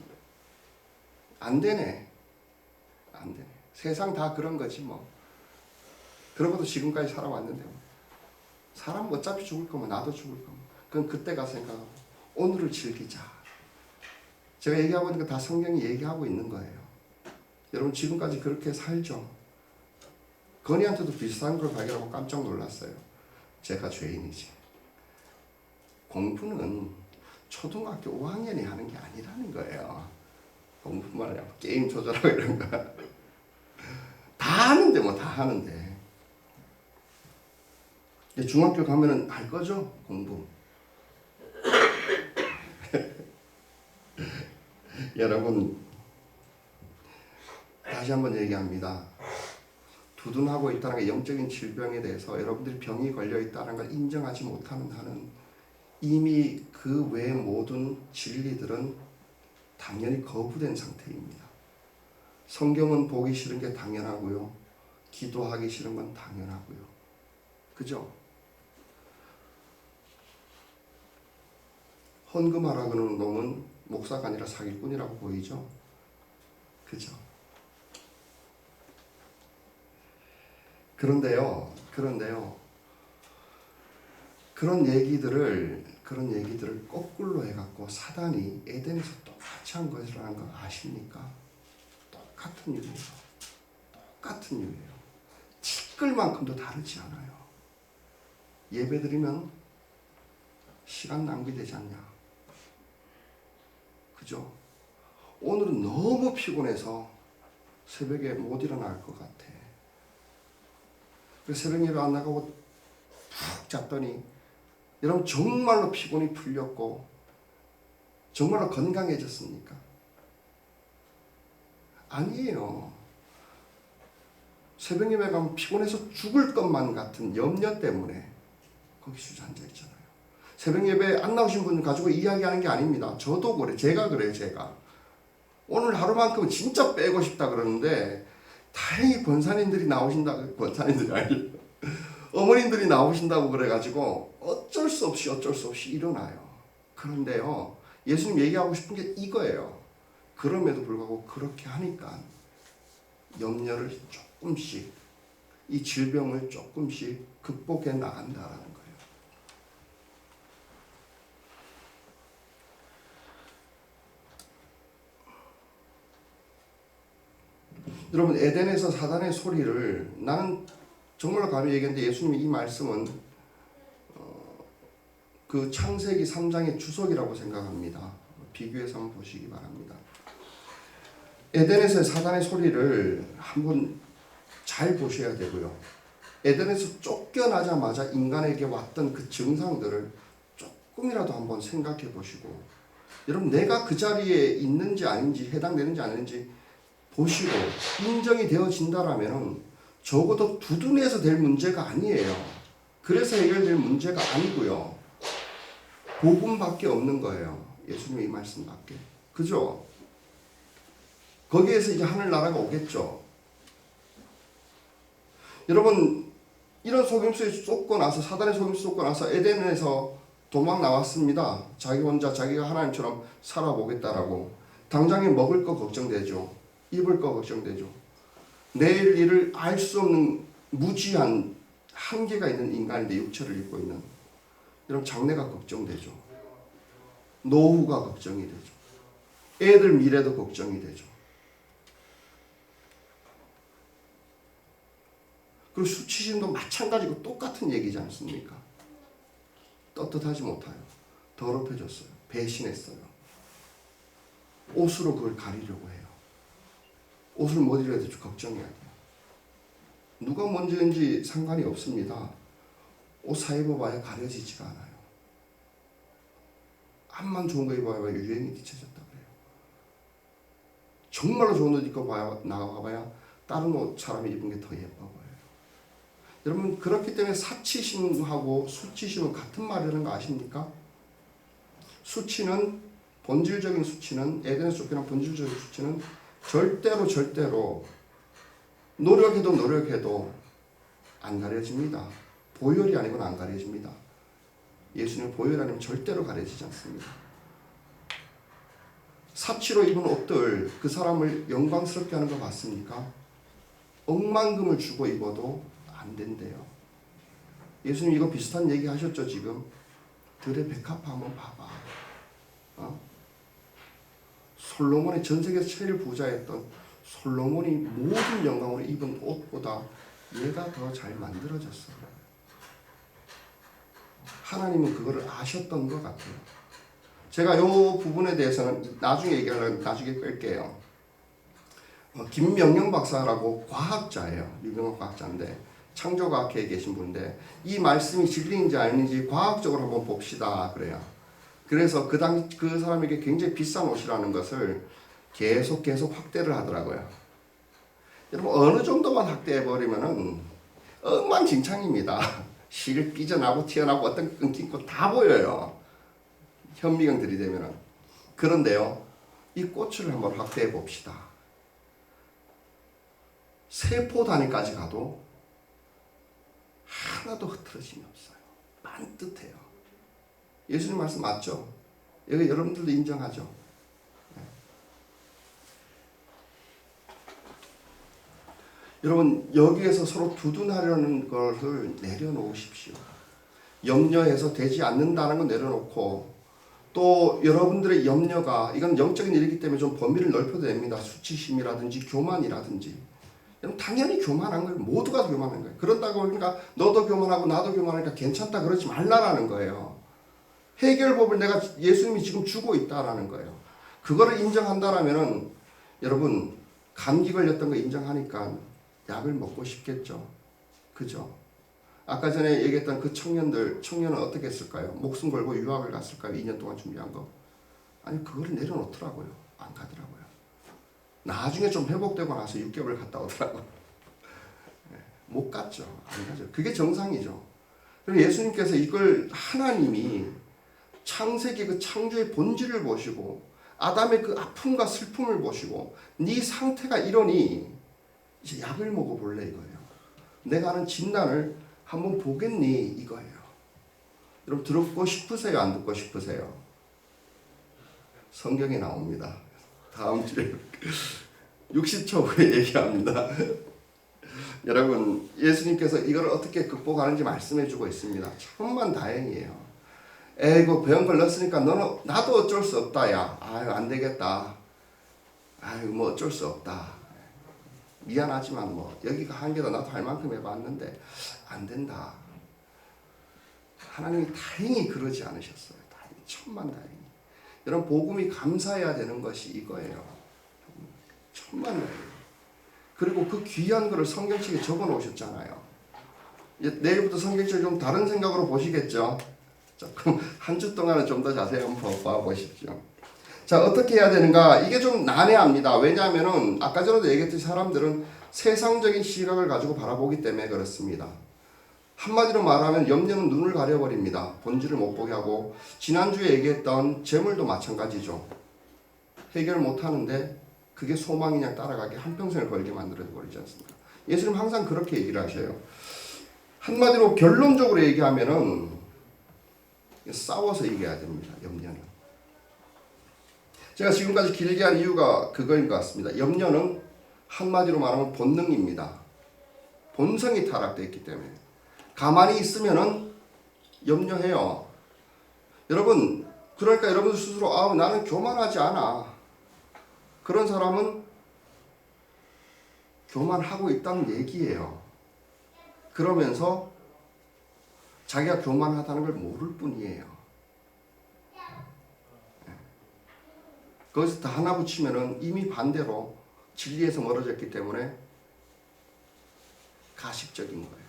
안 되네. 세상 다 그런 거지 뭐. 그러고도 지금까지 살아왔는데 뭐. 사람 어차피 죽을 거면 나도 죽을 거면 그건 그때 가서 생각하고 오늘을 즐기자. 제가 얘기하고 있는 거 다 성경이 얘기하고 있는 거예요. 여러분 지금까지 그렇게 살죠. 건이한테도 비슷한 걸 발견하고 깜짝 놀랐어요. 제가 죄인이지. 공부는 초등학교 5학년이 하는 게 아니라는 거예요. 공부만 아니라 게임 조절하고 이런 거. 다 하는데 뭐 다 하는데. 중학교 가면은 할 거죠? 공부. 여러분 다시 한번 얘기합니다. 두둔하고 있다는 게 영적인 질병에 대해서 여러분들이 병이 걸려 있다는 걸 인정하지 못하는 한은 이미 그 외의 모든 진리들은 당연히 거부된 상태입니다. 성경은 보기 싫은 게 당연하고요. 기도하기 싫은 건 당연하고요. 그죠? 헌금하라 그러는 놈은 목사가 아니라 사기꾼이라고 보이죠? 그죠? 그런데요. 그런 얘기들을 거꾸로 해갖고 사단이 에덴에서 똑같이 한 것이라는 거 아십니까? 똑같은 이유예요. 티끌만큼도 다르지 않아요. 예배드리면 시간 낭비되지 않냐? 그죠? 오늘은 너무 피곤해서 새벽에 못 일어날 것 같아. 그래서 새벽 예배 안 나가고 푹 잤더니 여러분 정말로 피곤이 풀렸고 정말로 건강해졌습니까? 아니에요. 새벽 예배 가면 피곤해서 죽을 것만 같은 염려 때문에 거기 주저앉아 있잖아요. 새벽 예배 안 나오신 분 가지고 이야기하는 게 아닙니다. 저도 그래. 제가 그래요. 오늘 하루만큼은 진짜 빼고 싶다 그러는데 다행히 권사님들이 나오신다고, 권사님들이 아니에요. 어머님들이 나오신다고 그래가지고 어쩔 수 없이 일어나요. 그런데요, 예수님 얘기하고 싶은 게 이거예요. 그럼에도 불구하고 그렇게 하니까 염려를 조금씩, 이 질병을 조금씩 극복해 나간다라는 거예요. 여러분, 에덴에서 사단의 소리를, 나는 정말로 감히 얘기했는데 예수님이 이 말씀은 그 창세기 3장의 주석이라고 생각합니다. 비교해서 한번 보시기 바랍니다. 에덴에서의 사단의 소리를 한번 잘 보셔야 되고요. 에덴에서 쫓겨나자마자 인간에게 왔던 그 증상들을 조금이라도 한번 생각해 보시고, 여러분 내가 그 자리에 있는지 아닌지, 해당되는지 아닌지 보시고 인정이 되어진다라면은 적어도 두둔해서 될 문제가 아니에요. 그래서 해결될 문제가 아니고요. 복음밖에 없는 거예요. 예수님의 이 말씀밖에. 그죠? 거기에서 이제 하늘나라가 오겠죠. 여러분, 이런 속임수에 쏟고 나서, 사단의 속임수에 쏟고 나서 에덴에서 도망 나왔습니다. 자기 혼자 자기가 하나님처럼 살아보겠다라고. 당장에 먹을 거 걱정되죠. 입을 거 걱정되죠. 내일 일을 알 수 없는 무지한 한계가 있는 인간인데 육체를 입고 있는. 여러분, 장래가 걱정되죠. 노후가 걱정이 되죠. 애들 미래도 걱정이 되죠. 그리고 수치심도 마찬가지고 똑같은 얘기지 않습니까? 떳떳하지 못하여 더럽혀졌어요. 배신했어요. 옷으로 그걸 가리려고 해요. 옷을 못 입어야 되죠. 걱정해야 돼요. 누가 먼저인지 상관이 없습니다. 옷 사입어봐야 가려지지가 않아요. 암만 좋은 거 입어봐야 유행이 뒤쳐졌다 그래요. 정말로 좋은 옷 입고 나가봐야 다른 옷 사람이 입은 게 더 예뻐 보여요. 여러분, 그렇기 때문에 사치심하고 수치심은 같은 말이라는 거 아십니까? 수치는, 본질적인 수치는, 에덴에서 쫓겨난 본질적인 수치는 절대로 노력해도 안 가려집니다. 보혈이 아니고는 안 가려집니다. 예수님은 보혈 아니면 절대로 가려지지 않습니다. 사치로 입은 옷들, 그 사람을 영광스럽게 하는 거 맞습니까? 억만금을 주고 입어도 안 된대요. 예수님 이거 비슷한 얘기 하셨죠. 지금 들의 백합화 한번 봐봐. 솔로몬의 전 세계에서 제일 부자였던 솔로몬이 모든 영광으로 입은 옷보다 얘가 더 잘 만들어졌어요. 하나님은 그거를 아셨던 것 같아요. 제가 이 부분에 대해서는 나중에 얘기하려고 나중에 끌게요. 김명영 박사라고 과학자예요. 유명한 과학자인데 창조과학회에 계신 분인데 이 말씀이 진리인지 아닌지 과학적으로 한번 봅시다 그래요. 그래서 그 사람에게 굉장히 비싼 옷이라는 것을 계속 확대를 하더라고요. 여러분, 어느 정도만 확대해버리면은 엉망진창입니다. 실 삐져나고 튀어나오고 어떤 끊김고 다 보여요. 현미경 들이대면은. 그런데요, 이 꽃을 한번 확대해 봅시다. 세포 단위까지 가도 하나도 흐트러짐이 없어요. 반듯해요. 예수님 말씀 맞죠? 여기 여러분들도 인정하죠? 네. 여러분, 여기에서 서로 두둔하려는 것을 내려놓으십시오. 염려해서 되지 않는다는 건 내려놓고, 또 여러분들의 염려가, 이건 영적인 일이기 때문에 좀 범위를 넓혀도 됩니다. 수치심이라든지 교만이라든지. 당연히 교만한 거예요. 모두가 교만한 거예요. 그런다고 그러니까 너도 교만하고 나도 교만하니까 괜찮다 그러지 말라라는 거예요. 해결법을 내가 예수님이 지금 주고 있다라는 거예요. 그거를 인정한다라면은 여러분, 감기 걸렸던 거 인정하니까 약을 먹고 싶겠죠. 그죠? 아까 전에 얘기했던 그 청년은 어떻게 했을까요? 목숨 걸고 유학을 갔을까요? 2년 동안 준비한 거. 아니, 그거를 내려놓더라고요. 안 가더라고요. 나중에 좀 회복되고 나서 6개월 갔다 오더라고요. 못 갔죠. 안 가죠. 그게 정상이죠. 그럼 예수님께서 이걸 하나님이 창세기 그 창조의 본질을 보시고 아담의 그 아픔과 슬픔을 보시고 네 상태가 이러니 이제 약을 먹어볼래 이거예요. 내가 하는 진단을 한번 보겠니 이거예요. 여러분, 듣고 싶으세요? 안 듣고 싶으세요? 성경에 나옵니다. 다음 주에 60초 후에 얘기합니다. 여러분, 예수님께서 이걸 어떻게 극복하는지 말씀해주고 있습니다. 천만 다행이에요. 에이고, 병 걸렸으니까 나도 어쩔 수 없다 야. 아유, 안 되겠다. 아유, 뭐 어쩔 수 없다. 미안하지만 뭐 여기가 한계다. 나도 할 만큼 해봤는데 안 된다. 하나님이 다행히 그러지 않으셨어요. 다행히, 천만 다행히. 여러분, 복음이 감사해야 되는 것이 이거예요. 천만 다행히. 그리고 그 귀한 거를 성경책에 적어 놓으셨잖아요. 내일부터 성경책 좀 다른 생각으로 보시겠죠? 조금 한 주 동안은 좀 더 자세히 한번 봐 보십시오. 자, 어떻게 해야 되는가? 이게 좀 난해합니다. 왜냐하면은 아까 전에도 얘기했듯이 사람들은 세상적인 시각을 가지고 바라보기 때문에 그렇습니다. 한마디로 말하면 염려는 눈을 가려버립니다. 본질을 못 보게 하고, 지난주에 얘기했던 재물도 마찬가지죠. 해결 못하는데 그게 소망이 그냥 따라가게 한평생을 걸게 만들어버리지 않습니까? 예수님 항상 그렇게 얘기를 하셔요. 한마디로 결론적으로 얘기하면은 싸워서 얘기해야 됩니다. 염려는. 제가 지금까지 길게 한 이유가 그거인 것 같습니다. 염려는 한마디로 말하면 본능입니다. 본성이 타락되어 있기 때문에. 가만히 있으면은 염려해요. 여러분, 그러니까 여러분 스스로 나는 교만하지 않아. 그런 사람은 교만하고 있다는 얘기예요. 그러면서 자기가 교만하다는 걸 모를 뿐이에요. 거기서 다 하나 붙이면은 이미 반대로 진리에서 멀어졌기 때문에 가식적인 거예요.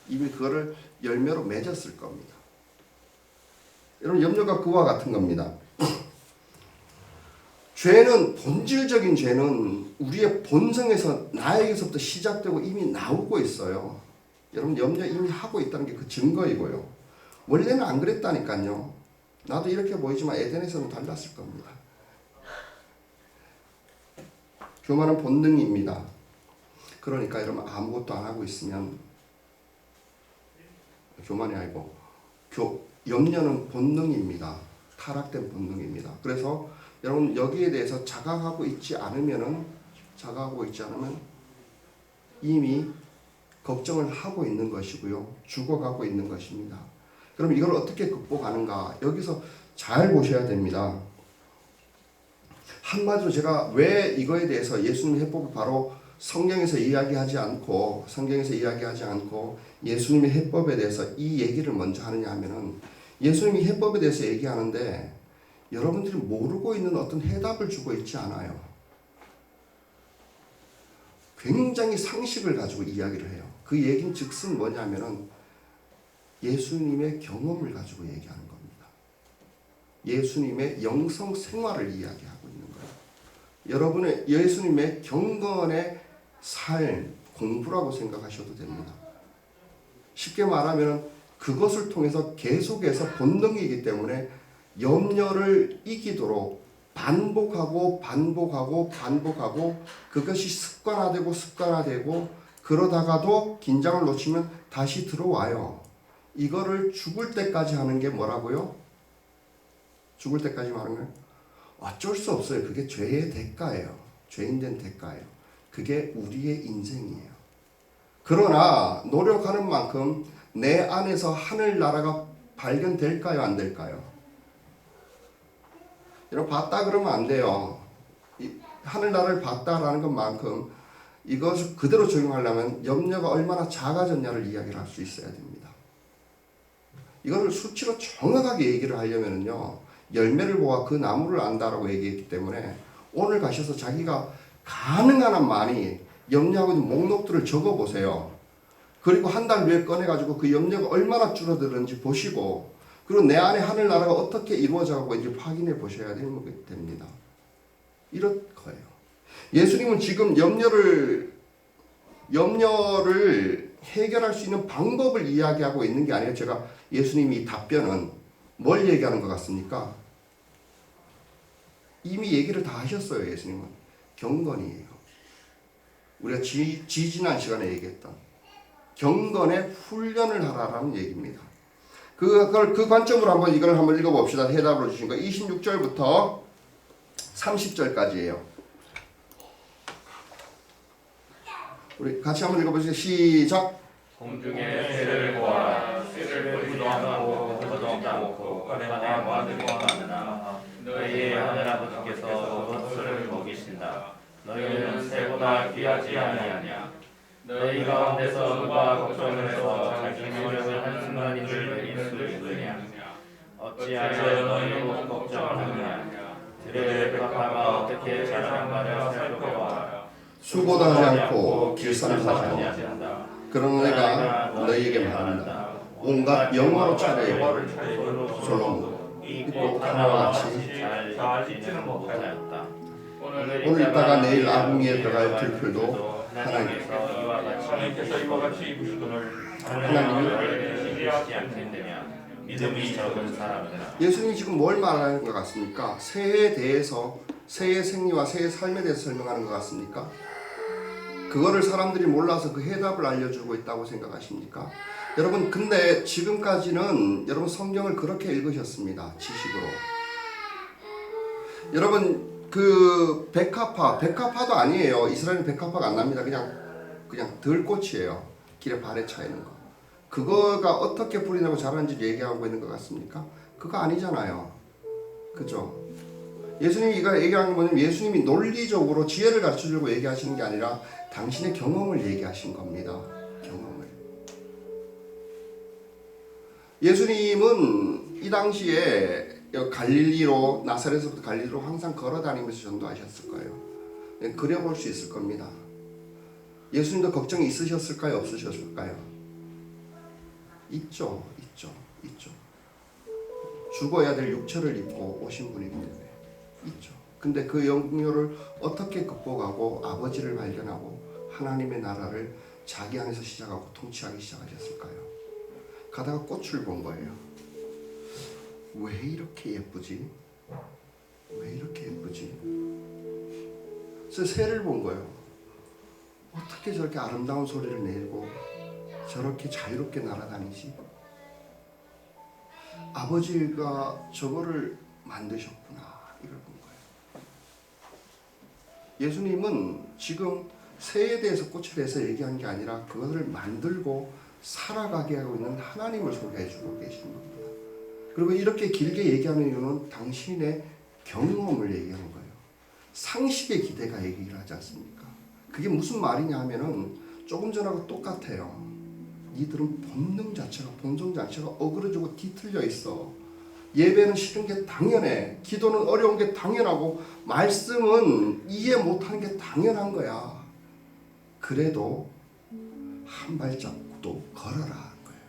이미 그거를 열매로 맺었을 겁니다. 여러분, 염려가 그와 같은 겁니다. 죄는, 본질적인 죄는 우리의 본성에서, 나에게서부터 시작되고 이미 나오고 있어요. 여러분, 염려 이미 하고 있다는 게 그 증거이고요. 원래는 안 그랬다니까요. 나도 이렇게 보이지만 에덴에서는 달랐을 겁니다. 교만은 본능입니다. 그러니까 여러분, 아무것도 안 하고 있으면 교만이 아니고 염려는 본능입니다. 타락된 본능입니다. 그래서 여러분, 여기에 대해서 자각하고 있지 않으면 이미 걱정을 하고 있는 것이고요. 죽어가고 있는 것입니다. 그럼 이걸 어떻게 극복하는가? 여기서 잘 보셔야 됩니다. 한마디로 제가 왜 이거에 대해서 예수님의 해법을 바로 성경에서 이야기하지 않고 예수님의 해법에 대해서 이 얘기를 먼저 하느냐 하면은, 예수님이 해법에 대해서 얘기하는데 여러분들이 모르고 있는 어떤 해답을 주고 있지 않아요. 굉장히 상식을 가지고 이야기를 해요. 그 얘기는 즉슨 뭐냐면은 예수님의 경험을 가지고 얘기하는 겁니다. 예수님의 영성 생활을 이야기하고 있는 거예요. 여러분의 예수님의 경건의 삶, 공부라고 생각하셔도 됩니다. 쉽게 말하면 그것을 통해서 계속해서 본능이기 때문에 염려를 이기도록 반복하고 그것이 습관화되고 그러다가도 긴장을 놓치면 다시 들어와요. 이거를 죽을 때까지 하는 게 뭐라고요? 죽을 때까지 하는 거예요? 어쩔 수 없어요. 그게 죄의 대가예요. 죄인된 대가예요. 그게 우리의 인생이에요. 그러나 노력하는 만큼 내 안에서 하늘나라가 발견될까요? 안 될까요? 여러분, 봤다 그러면 안 돼요. 하늘나라를 봤다라는 것만큼 이것을 그대로 적용하려면 염려가 얼마나 작아졌냐를 이야기를 할 수 있어야 됩니다. 이거를 수치로 정확하게 얘기를 하려면요, 열매를 보아 그 나무를 안다라고 얘기했기 때문에 오늘 가셔서 자기가 가능한 한 많이 염려하고 있는 목록들을 적어보세요. 그리고 한 달 후에 꺼내가지고 그 염려가 얼마나 줄어들었는지 보시고, 그리고 내 안에 하늘나라가 어떻게 이루어져가고 있는지 확인해 보셔야 됩니다. 이럴 거예요. 예수님은 지금 염려를 해결할 수 있는 방법을 이야기하고 있는 게 아니에요. 제가 예수님이 이 답변은 뭘 얘기하는 것 같습니까? 이미 얘기를 다 하셨어요. 예수님은 경건이에요. 우리가 지지난 시간에 얘기했던 경건의 훈련을 하라라는 얘기입니다. 그 관점으로 이걸 한번 읽어봅시다. 해답으로 주신 거 26절부터 30절까지예요. 우리 같이 한번 읽어보시죠. 시작. 공중에 새를 보아라. 새를 뿌리도 않고 흙도 않고 가래만에 와들고 하느나 너희의 하늘 아버지께서 그것을 먹이신다. 너희는 새보다 귀하지 아니하냐. 너희 가운데서 누가 걱정을 해서 자기 노력을 한순간인 줄 여길 수 있느냐. 어찌하여 너희는 걱정하느냐. 들의 백합화가 어떻게 자라는가를 살펴보아라. 수고도 하지 않고 길쌈도 하지 않는다. 그러나 내가 너희에게 말한다. 온갖 영화로 차례 솔로몬 이 꽃 하나와 같이 잘 잊지는 못하였다. 오늘 있다가 내일 아궁이에 들어갈 들풀도 하나님께서 이와 같이 입으시거늘 하나님을 지지하지 않겠느냐. 믿음이 적은 사람이라. 예수님이 지금 뭘 말하는 것 같습니까? 새해에 대해서, 새해 생리와 새해 삶에 대해서 설명하는 것 같습니까? 그거를 사람들이 몰라서 그 해답을 알려주고 있다고 생각하십니까? 여러분, 근데 지금까지는 여러분 성경을 그렇게 읽으셨습니다. 지식으로. 여러분, 그 백합화도 아니에요. 이스라엘은 백합화가 안 납니다. 그냥 들꽃이에요. 길에 발에 차 있는 거. 그거가 어떻게 뿌리 내고 자라는지 얘기하고 있는 것 같습니까? 그거 아니잖아요. 그죠? 예수님이 이거 얘기하는 건 뭐냐면 예수님이 논리적으로 지혜를 가르쳐주고 얘기하시는 게 아니라 당신의 경험을 얘기하신 겁니다. 경험을. 예수님은 이 당시에 갈릴리로, 나사렛에서부터 갈릴리로 항상 걸어다니면서 전도하셨을 거예요. 그려볼 수 있을 겁니다. 예수님도 걱정이 있으셨을까요? 없으셨을까요? 있죠. 죽어야 될 육체를 입고 오신 분이기 때문에 있죠. 근데 그 영역을 어떻게 극복하고 아버지를 발견하고 하나님의 나라를 자기 안에서 시작하고 통치하기 시작하셨을까요? 가다가 꽃을 본 거예요. 왜 이렇게 예쁘지? 왜 이렇게 예쁘지? 그래서 새를 본 거예요. 어떻게 저렇게 아름다운 소리를 내고 저렇게 자유롭게 날아다니지? 아버지가 저거를 만드셨구나. 이걸 본 거예요. 예수님은 지금 새에 대해서 꽃에 대해서 얘기한 게 아니라 그것을 만들고 살아가게 하고 있는 하나님을 소개해주고 계시는 겁니다. 그리고 이렇게 길게 얘기하는 이유는 당신의 경험을 얘기하는 거예요. 상식의 기대가 얘기를 하지 않습니까? 그게 무슨 말이냐 하면은 조금 전하고 똑같아요. 니들은 본능 자체가, 본성 자체가 어그러지고 뒤틀려 있어. 예배는 싫은 게 당연해. 기도는 어려운 게 당연하고 말씀은 이해 못하는 게 당연한 거야. 그래도 한 발짝도 걸어라 하는 거예요.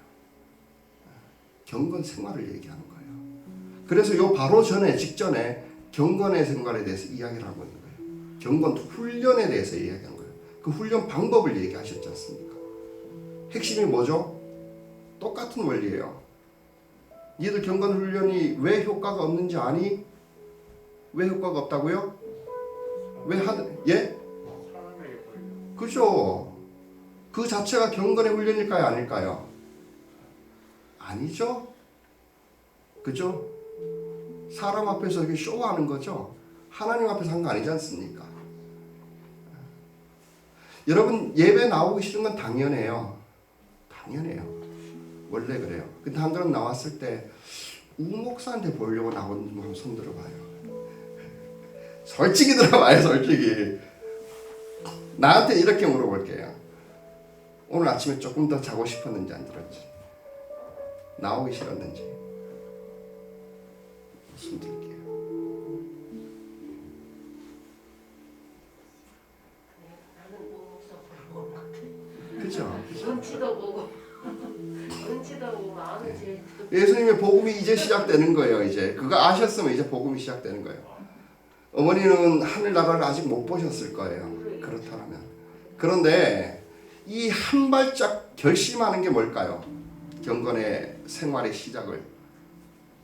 경건 생활을 얘기하는 거예요. 그래서 요 바로 직전에 경건의 생활에 대해서 이야기를 하고 있는 거예요. 경건 훈련에 대해서 이야기하는 거예요. 그 훈련 방법을 얘기하셨지 않습니까? 핵심이 뭐죠? 똑같은 원리예요. 니들 경건 훈련이 왜 효과가 없는지 아니? 왜 효과가 없다고요? 예? 그죠? 그 자체가 경건의 훈련일까요? 아닐까요? 아니죠? 그죠? 사람 앞에서 이렇게 쇼하는 거죠? 하나님 앞에서 한 거 아니지 않습니까? 여러분, 예배 나오기 싫은 건 당연해요. 원래 그래요. 근데 한들은 나왔을 때 우목사한테 보려고 나오는 분 한번 손 들어봐요. 솔직히 들어봐요. 솔직히. 나한테 이렇게 물어볼게요. 오늘 아침에 조금 더 자고 싶었는지 안 들었지? 나오기 싫었는지? 손 들게요. 그죠? 눈치도 보고 마음이 제일 예수님의 복음이 이제 시작되는 거예요. 이제 그거 아셨으면 이제 복음이 시작되는 거예요. 어머니는 하늘나라를 아직 못 보셨을 거예요. 그렇다면. 그런데 이 한 발짝 결심하는 게 뭘까요? 경건의 생활의 시작을.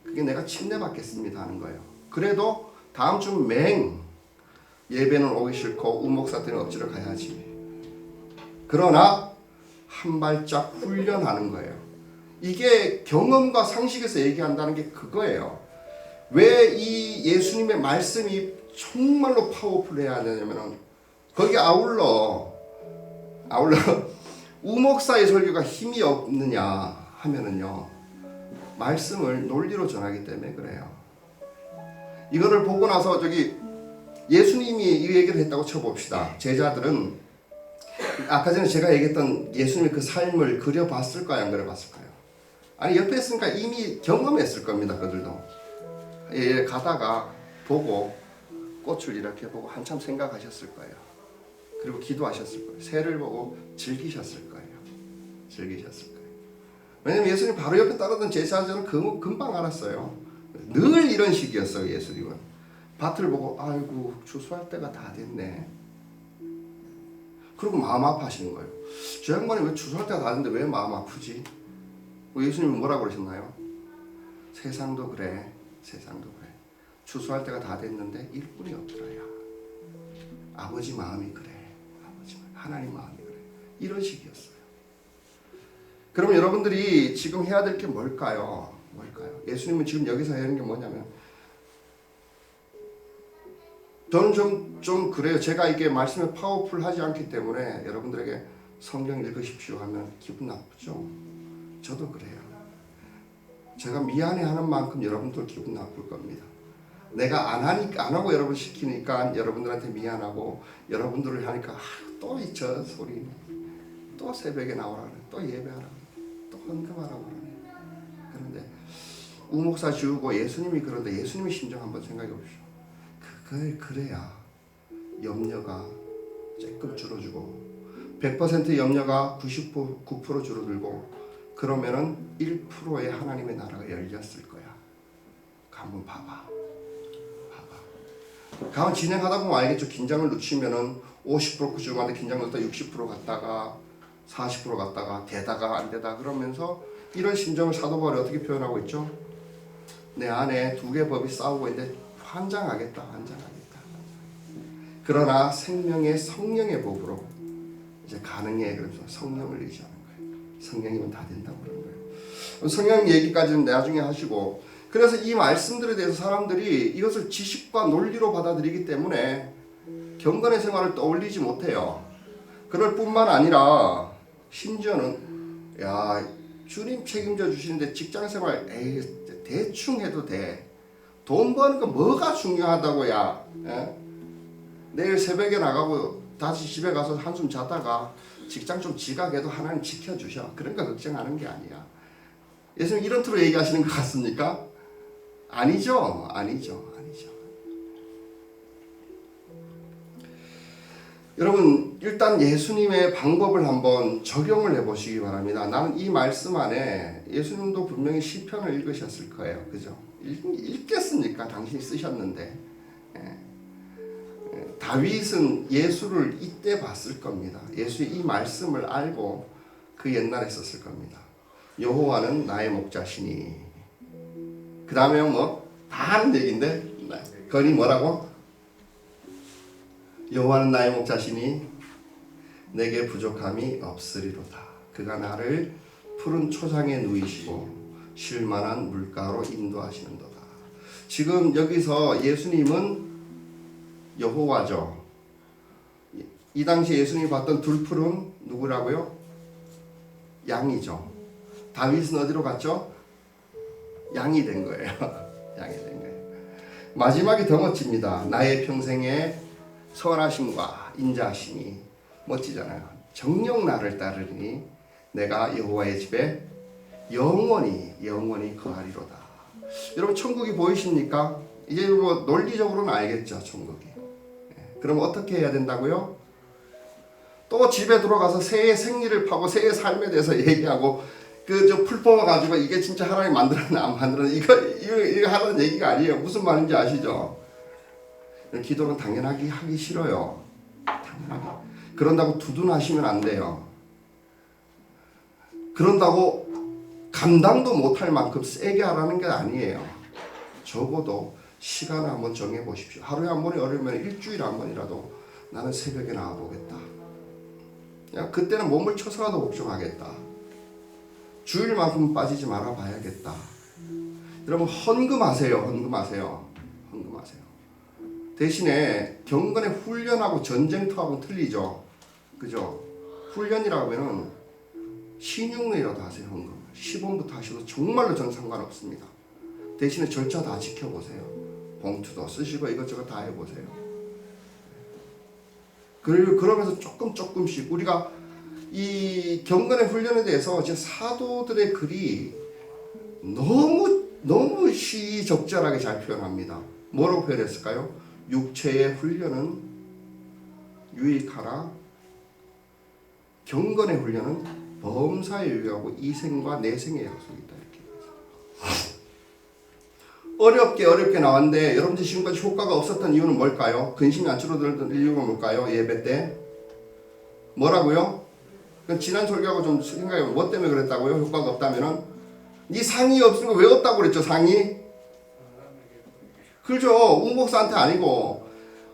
그게 내가 침례 받겠습니다 하는 거예요. 그래도 다음 주 예배는 오기 싫고 우목사 때는 억지로 가야지. 그러나 한 발짝 훈련하는 거예요. 이게 경험과 상식에서 얘기한다는 게 그거예요. 왜 이 예수님의 말씀이 정말로 파워풀해야 되냐면은 거기 아울러 우목사의 설교가 힘이 없느냐 하면은요, 말씀을 논리로 전하기 때문에 그래요. 이거를 보고 나서 예수님이 이 얘기를 했다고 쳐봅시다. 제자들은 아까 전에 제가 얘기했던 예수님의 그 삶을 그려봤을까요? 안 그려봤을까요? 아니, 옆에 있으니까 이미 경험했을 겁니다. 그들도. 가다가 보고 꽃을 이렇게 보고 한참 생각하셨을 거예요. 그리고 기도하셨을 거예요. 새를 보고 즐기셨을 거예요. 왜냐면 예수님 바로 옆에 따르던 제자들은 금방 알았어요. 늘 이런 식이었어요. 예수님은. 밭을 보고 아이고 추수할 때가 다 됐네. 그리고 마음 아파하시는 거예요. 저 양반이 왜 추수할 때가 다 됐는데 왜 마음 아프지? 예수님은 뭐라고 그러셨나요? 세상도 그래. 세상도 그래. 추수할 때가 다 됐는데 일꾼이 없더라야. 아버지 마음이 그래. 아버지 마음, 하나님 마음이 그래. 이런 식이었어요. 그러면 여러분들이 지금 해야 될 게 뭘까요? 뭘까요? 예수님은 지금 여기서 해야 하는 게 뭐냐면, 저는 좀 그래요. 제가 이게 말씀에 파워풀하지 않기 때문에 여러분들에게 성경 읽으십시오 하면 기분 나쁘죠? 저도 그래요. 제가 미안해하는 만큼 여러분들 기분 나쁠 겁니다. 내가 안 하고 여러분 시키니까 여러분들한테 미안하고, 여러분들을 하니까 또 이 저 소리네. 또 새벽에 나오라네. 또 예배하라고. 또 헌금하라고 그러네. 그런데 우목사 지우고 예수님이 그런데 예수님의 심정 한번 생각해 보십시오. 그래야 염려가 조금 줄어들고 100% 염려가 99% 줄어들고, 그러면은 1%의 하나님의 나라가 열렸을 거야. 한번 봐봐. 가만 진행하다 보면 알겠죠. 긴장을 늦추면은 50% 그중한테 긴장 넣다 60% 갔다가 40% 갔다가 되다가 안 되다 그러면서, 이런 심정을 사도 바울이 어떻게 표현하고 있죠? 내 안에 두 개의 법이 싸우고 있는데 환장하겠다. 그러나 생명의 성령의 법으로 이제 가능해. 그래서 성령을 의지하는 거예요. 성령이면 다 된다고 그러는 거예요. 성령 얘기까지는 나중에 하시고, 그래서 이 말씀들에 대해서 사람들이 이것을 지식과 논리로 받아들이기 때문에 경건의 생활을 떠올리지 못해요. 그럴 뿐만 아니라 심지어는 야, 주님 책임져 주시는데 직장생활 에이 대충 해도 돼. 돈 버는 거 뭐가 중요하다고야. 에? 내일 새벽에 나가고 다시 집에 가서 한숨 자다가 직장 좀 지각해도 하나님 지켜주셔. 그러니까 걱정하는 게 아니야. 예수님 이런 틀로 얘기하시는 것 같습니까? 아니죠. 여러분 일단 예수님의 방법을 한번 적용을 해보시기 바랍니다. 나는 이 말씀 안에 예수님도 분명히 시편을 읽으셨을 거예요. 그죠? 읽겠습니까? 당신이 쓰셨는데. 다윗은 예수를 이때 봤을 겁니다. 예수의 이 말씀을 알고 그 옛날에 썼을 겁니다. 여호와는 나의 목자시니. 그 다음에 뭐 다 하는 얘기인데 거기 뭐라고? 여호와는 나의 목자시니 내게 부족함이 없으리로다. 그가 나를 푸른 초장에 누이시고 쉴만한 물가로 인도하시는도다. 지금 여기서 예수님은 여호와죠. 이 당시 예수님이 봤던 둘풀은 누구라고요? 양이죠. 다윗은 어디로 갔죠? 양이 된 거예요. 양이 된 거예요. 마지막이 더 멋집니다. 나의 평생에 선하심과 인자하심이 멋지잖아요. 정녕 나를 따르니 내가 여호와의 집에 영원히 거하리로다. 여러분 천국이 보이십니까? 이제 뭐 논리적으로는 알겠죠. 천국이. 그럼 어떻게 해야 된다고요? 또 집에 들어가서 새의 생리를 파고 새의 삶에 대해서 얘기하고 저 풀 뽑아가지고 이게 진짜 하나님 만들었나 안 만들었나 이거 하는 얘기가 아니에요. 무슨 말인지 아시죠? 기도는 당연하게 하기 싫어요. 당연하게. 그런다고 두둔하시면 안 돼요. 그런다고 감당도 못할 만큼 세게 하라는 게 아니에요. 적어도 시간을 한번 정해보십시오. 하루에 한 번이 어려우면 일주일에 한 번이라도 나는 새벽에 나와보겠다. 그때는 몸을 쳐서라도 복종하겠다. 주일만큼 빠지지 말아 봐야겠다. 여러분 헌금하세요. 대신에 경건의 훈련하고 전쟁터하고는 틀리죠. 그죠? 훈련이라고 하면은 신용이라도 하세요. 헌금 10원부터 하셔도 정말로 전 상관없습니다. 대신에 절차 다 지켜보세요. 봉투도 쓰시고 이것저것 다 해보세요. 그리고 그러면서 조금씩 우리가 이 경건의 훈련에 대해서 제 사도들의 글이 너무 시적절하게 잘 표현합니다. 뭐라고 표현했을까요? 육체의 훈련은 유익하나 경건의 훈련은 범사에 유익하고 이생과 내생의 약속이 있다. 이렇게 어렵게 나왔는데 여러분들 지금까지 효과가 없었던 이유는 뭘까요? 근심이 안 줄어들던 이유가 뭘까요? 예배 때 뭐라고요? 지난 설교하고 좀 생각해보면 뭐 때문에 그랬다고요? 효과가 없다면은 네 상이 없으니까 왜 없다고 그랬죠? 상이? 그렇죠. 우목사한테 아니고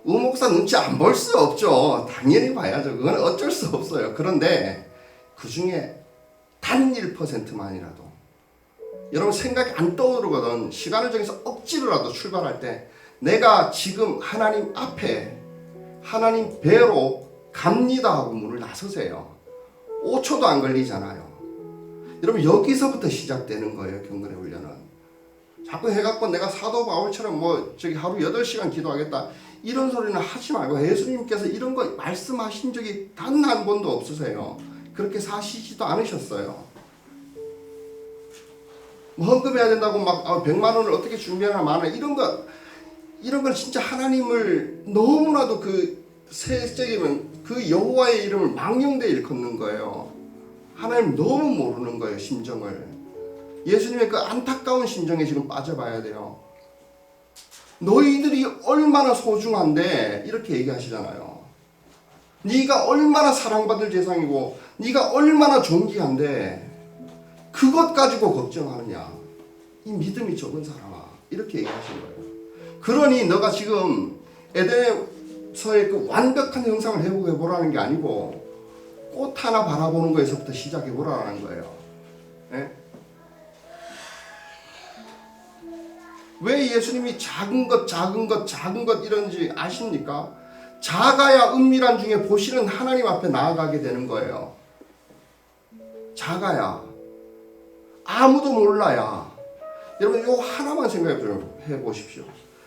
우목사 눈치 안 볼 수 없죠. 당연히 봐야죠. 그건 어쩔 수 없어요. 그런데 그 중에 단 1%만이라도 여러분 생각이 안 떠오르거든. 시간을 정해서 억지로라도 출발할 때 내가 지금 하나님 앞에 하나님 배로 갑니다 하고 문을 나서세요. 5초도 안 걸리잖아요. 여러분 여기서부터 시작되는 거예요. 경건의 훈련은. 자꾸 해갖고 내가 사도 바울처럼 뭐 저기 하루 8시간 기도하겠다 이런 소리는 하지 말고 예수님께서 이런 거 말씀하신 적이 단 한 번도 없으세요. 그렇게 사시지도 않으셨어요. 뭐 헌금해야 된다고 막 100만 원을 어떻게 준비하나 마나 이런 건 진짜 하나님을 너무나도 그 세적이면 그 여호와의 이름을 망령되이 일컫는 거예요. 하나님 너무 모르는 거예요. 심정을. 예수님의 그 안타까운 심정에 지금 빠져봐야 돼요. 너희들이 얼마나 소중한데 이렇게 얘기하시잖아요. 네가 얼마나 사랑받을 대상이고 네가 얼마나 존귀한데 그것 가지고 걱정하느냐. 이 믿음이 적은 사람아. 이렇게 얘기하신 거예요. 그러니 너가 지금 에덴에서의 그 완벽한 형상을 회복해보라는 게 아니고 꽃 하나 바라보는 거에서부터 시작해보라는 거예요. 네? 왜 예수님이 작은 것 이런지 아십니까? 작아야 은밀한 중에 보시는 하나님 앞에 나아가게 되는 거예요. 작아야 아무도 몰라야. 여러분 이거 하나만 생각해 보십시오.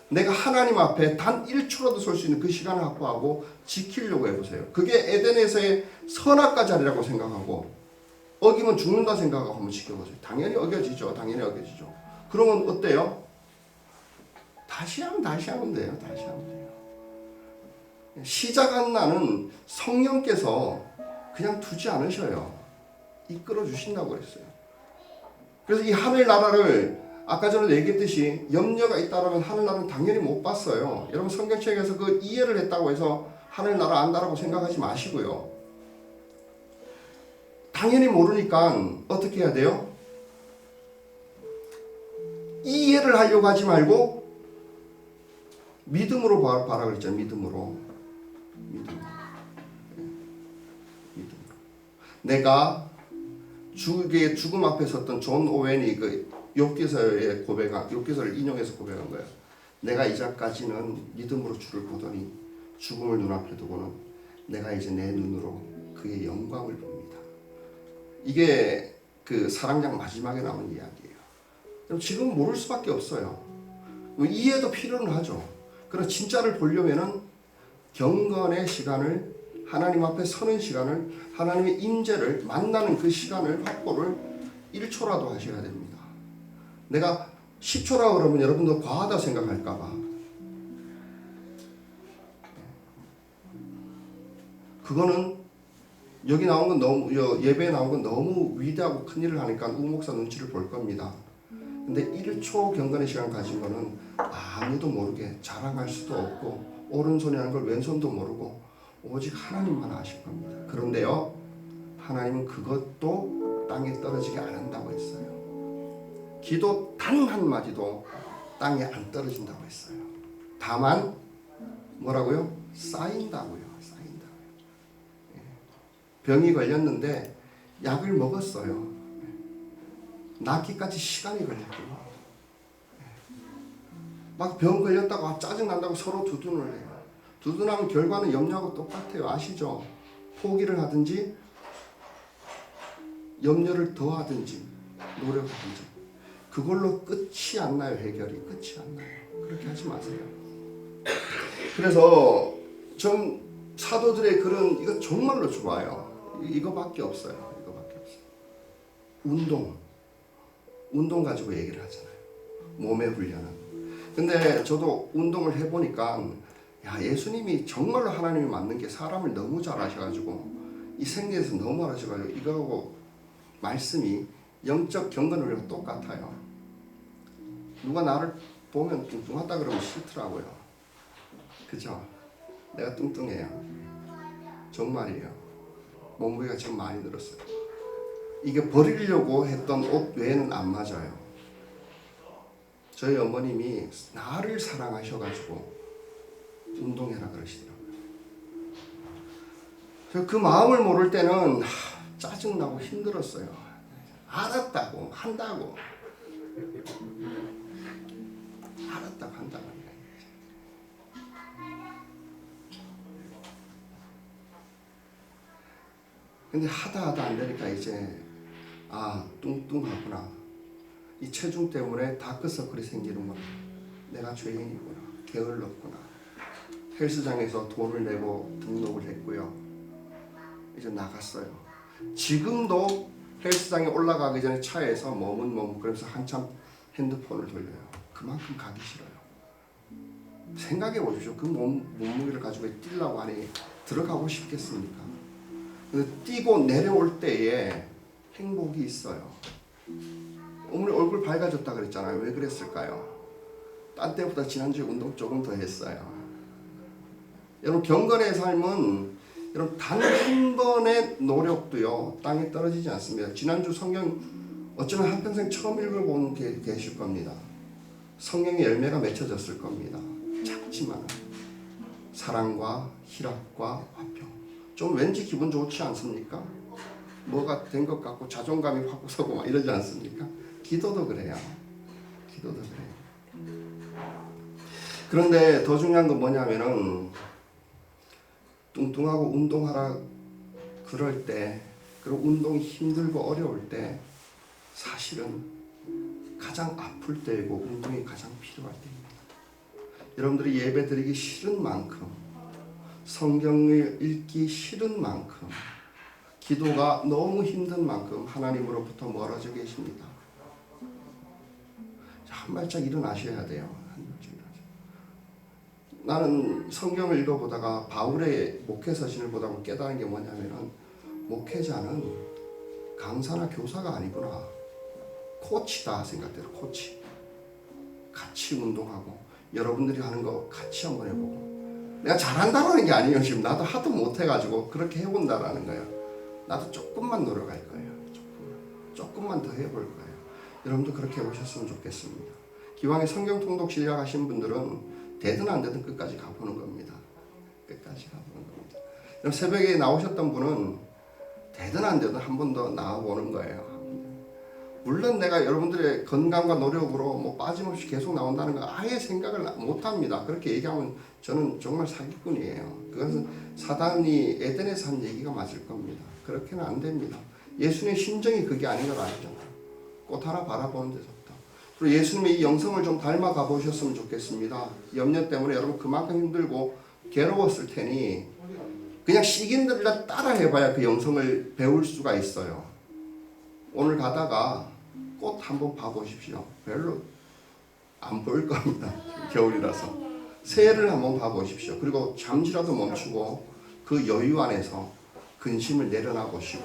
내가 하나님 앞에 단 1초라도 설 수 있는 그 시간을 확보하고 지키려고 해보세요. 그게 에덴에서의 선악과 자리라고 생각하고 어기면 죽는다 생각하고 한번 지켜보세요. 당연히 어겨지죠. 그러면 어때요? 다시 하면 돼요. 시작한 나는 성령께서 그냥 두지 않으셔요. 이끌어 주신다고 그랬어요. 그래서 이 하늘나라를 아까 전에 얘기했듯이 염려가 있다면 하늘나라는 당연히 못 봤어요. 여러분 성경책에서 그 이해를 했다고 해서 하늘나라 안다라고 생각하지 마시고요. 당연히 모르니까 어떻게 해야 돼요? 이해를 하려고 하지 말고 믿음으로 봐라 그랬잖아요. 믿음으로. 내가 죽음 앞에 섰던 존 오웬이 그 욥기서의 욥기서를 인용해서 고백한 거예요. 내가 이제까지는 믿음으로 주를 보더니 죽음을 눈앞에 두고는 내가 이제 내 눈으로 그의 영광을 봅니다. 이게 그 사랑장 마지막에 나온 이야기예요. 지금 모를 수밖에 없어요. 이해도 필요는 하죠. 그러나 진짜를 보려면은 경건의 시간을 하나님 앞에 서는 시간을 하나님의 임재를 만나는 그 시간을 확보를 1초라도 하셔야 됩니다. 내가 10초라고 그러면 여러분도 과하다 생각할까 봐. 그거는 여기 나온 건 너무 예배에 나온 건 너무 위대하고 큰 일을 하니까 우 목사 눈치를 볼 겁니다. 근데 1초 경건의 시간 가진 거는 아무도 모르게 자랑할 수도 없고 오른손이 하는 걸 왼손도 모르고 오직 하나님만 아실 겁니다. 그런데요, 하나님은 그것도 땅에 떨어지게 안 한다고 했어요. 기도 단 한마디도 땅에 안 떨어진다고 했어요. 다만 뭐라고요? 쌓인다고요. 병이 걸렸는데 약을 먹었어요. 낫기까지 시간이 걸렸고요. 막 병 걸렸다고 짜증난다고 서로 두둔을 해요. 두둔하면 결과는 염려하고 똑같아요. 아시죠? 포기를 하든지 염려를 더하든지 노력하든지 그걸로 끝이 안 나요. 해결이 끝이 안 나요. 그렇게 하지 마세요. 그래서 좀 사도들의 글은 이거 정말로 좋아요. 이거밖에 없어요. 운동 가지고 얘기를 하잖아요. 몸의 훈련은. 근데 저도 운동을 해보니까 야, 예수님이 정말로 하나님이 맞는 게 사람을 너무 잘 아셔가지고 이 생애에서 너무 잘하셔가지고 이거하고 말씀이 영적 경건을 똑같아요. 누가 나를 보면 뚱뚱하다 그러면 싫더라고요. 그죠? 내가 뚱뚱해요. 정말이에요. 몸무게가 좀 많이 늘었어요. 이게 버리려고 했던 옷 외에는 안 맞아요. 저희 어머님이 나를 사랑하셔가지고 운동해라 그러시더라고요. 그 마음을 모를 때는 짜증나고 힘들었어요. 알았다고 한다고 한다고. 근데 하다 안 되니까 이제 뚱뚱하구나. 이 체중 때문에 다크서클이 생기는구나. 내가 죄인이구나. 게을렀구나. 헬스장에서 돈을 내고 등록을 했고요. 이제 나갔어요. 지금도 헬스장에 올라가기 전에 차에서 머뭇머뭇거리면서 한참 핸드폰을 돌려요. 그만큼 가기 싫어요. 생각해 보십시오. 그 몸무게를 가지고 뛰려고 하니 들어가고 싶겠습니까? 근데 뛰고 내려올 때에 행복이 있어요. 어머니 얼굴 밝아졌다 그랬잖아요. 왜 그랬을까요? 딴 때보다 지난주에 운동 조금 더 했어요. 여러분 경건의 삶은 여러분 단 한 번의 노력도요 땅에 떨어지지 않습니다. 지난주 성경 어쩌면 한평생 처음 읽어본 게 계실 겁니다. 성경의 열매가 맺혀졌을 겁니다. 작지만 사랑과 희락과 화평. 좀 왠지 기분 좋지 않습니까? 뭐가 된 것 같고 자존감이 확 서고 막 이러지 않습니까? 기도도 그래요. 기도도 그래요. 그런데 더 중요한 건 뭐냐면은 뚱뚱하고 운동하라 그럴 때, 그리고 운동이 힘들고 어려울 때 사실은 가장 아플 때이고 운동이 가장 필요할 때입니다. 여러분들이 예배 드리기 싫은 만큼, 성경을 읽기 싫은 만큼, 기도가 너무 힘든 만큼 하나님으로부터 멀어져 계십니다. 한 발짝 일어나셔야 돼요. 한 발짝 일어나셔야. 나는 성경을 읽어보다가 바울의 목회 서신을 보다 보면 깨달은 게 뭐냐면은 목회자는 강사나 교사가 아니구나. 코치다 생각돼요. 코치. 같이 운동하고 여러분들이 하는 거 같이 한번 해보고. 내가 잘한다는 게 아니에요. 지금 나도 하도 못해가지고 그렇게 해본다라는 거예요. 나도 조금만 노력할 거예요. 조금만 더 해볼 거예요. 여러분도 그렇게 해보셨으면 좋겠습니다. 기왕에 성경 통독 시작하신 분들은 되든 안 되든 끝까지 가보는 겁니다. 끝까지 가보는 겁니다. 여러분 새벽에 나오셨던 분은 되든 안 되든 한 번 더 나와보는 거예요. 물론 내가 여러분들의 건강과 노력으로 뭐 빠짐없이 계속 나온다는 거 아예 생각을 못합니다. 그렇게 얘기하면 저는 정말 사기꾼이에요. 그것은 사단이 에덴에서 한 얘기가 맞을 겁니다. 그렇게는 안 됩니다. 예수님의 심정이 그게 아닌 걸 아시죠? 꽃 하나 바라보는 데서부터. 그리고 예수님의 이 영성을 좀 닮아가 보셨으면 좋겠습니다. 염려 때문에 여러분 그만큼 힘들고 괴로웠을 테니 그냥 식인들을 따라 해봐야 그 영성을 배울 수가 있어요. 오늘 가다가 꽃 한번 봐보십시오. 별로 안 보일 겁니다. 겨울이라서. 새를 한번 봐보십시오. 그리고 잠시라도 멈추고 그 여유 안에서 근심을 내려놔 보시고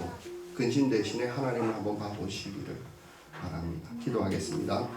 근심 대신에 하나님을 한번 봐보시기를 바랍니다. 기도하겠습니다.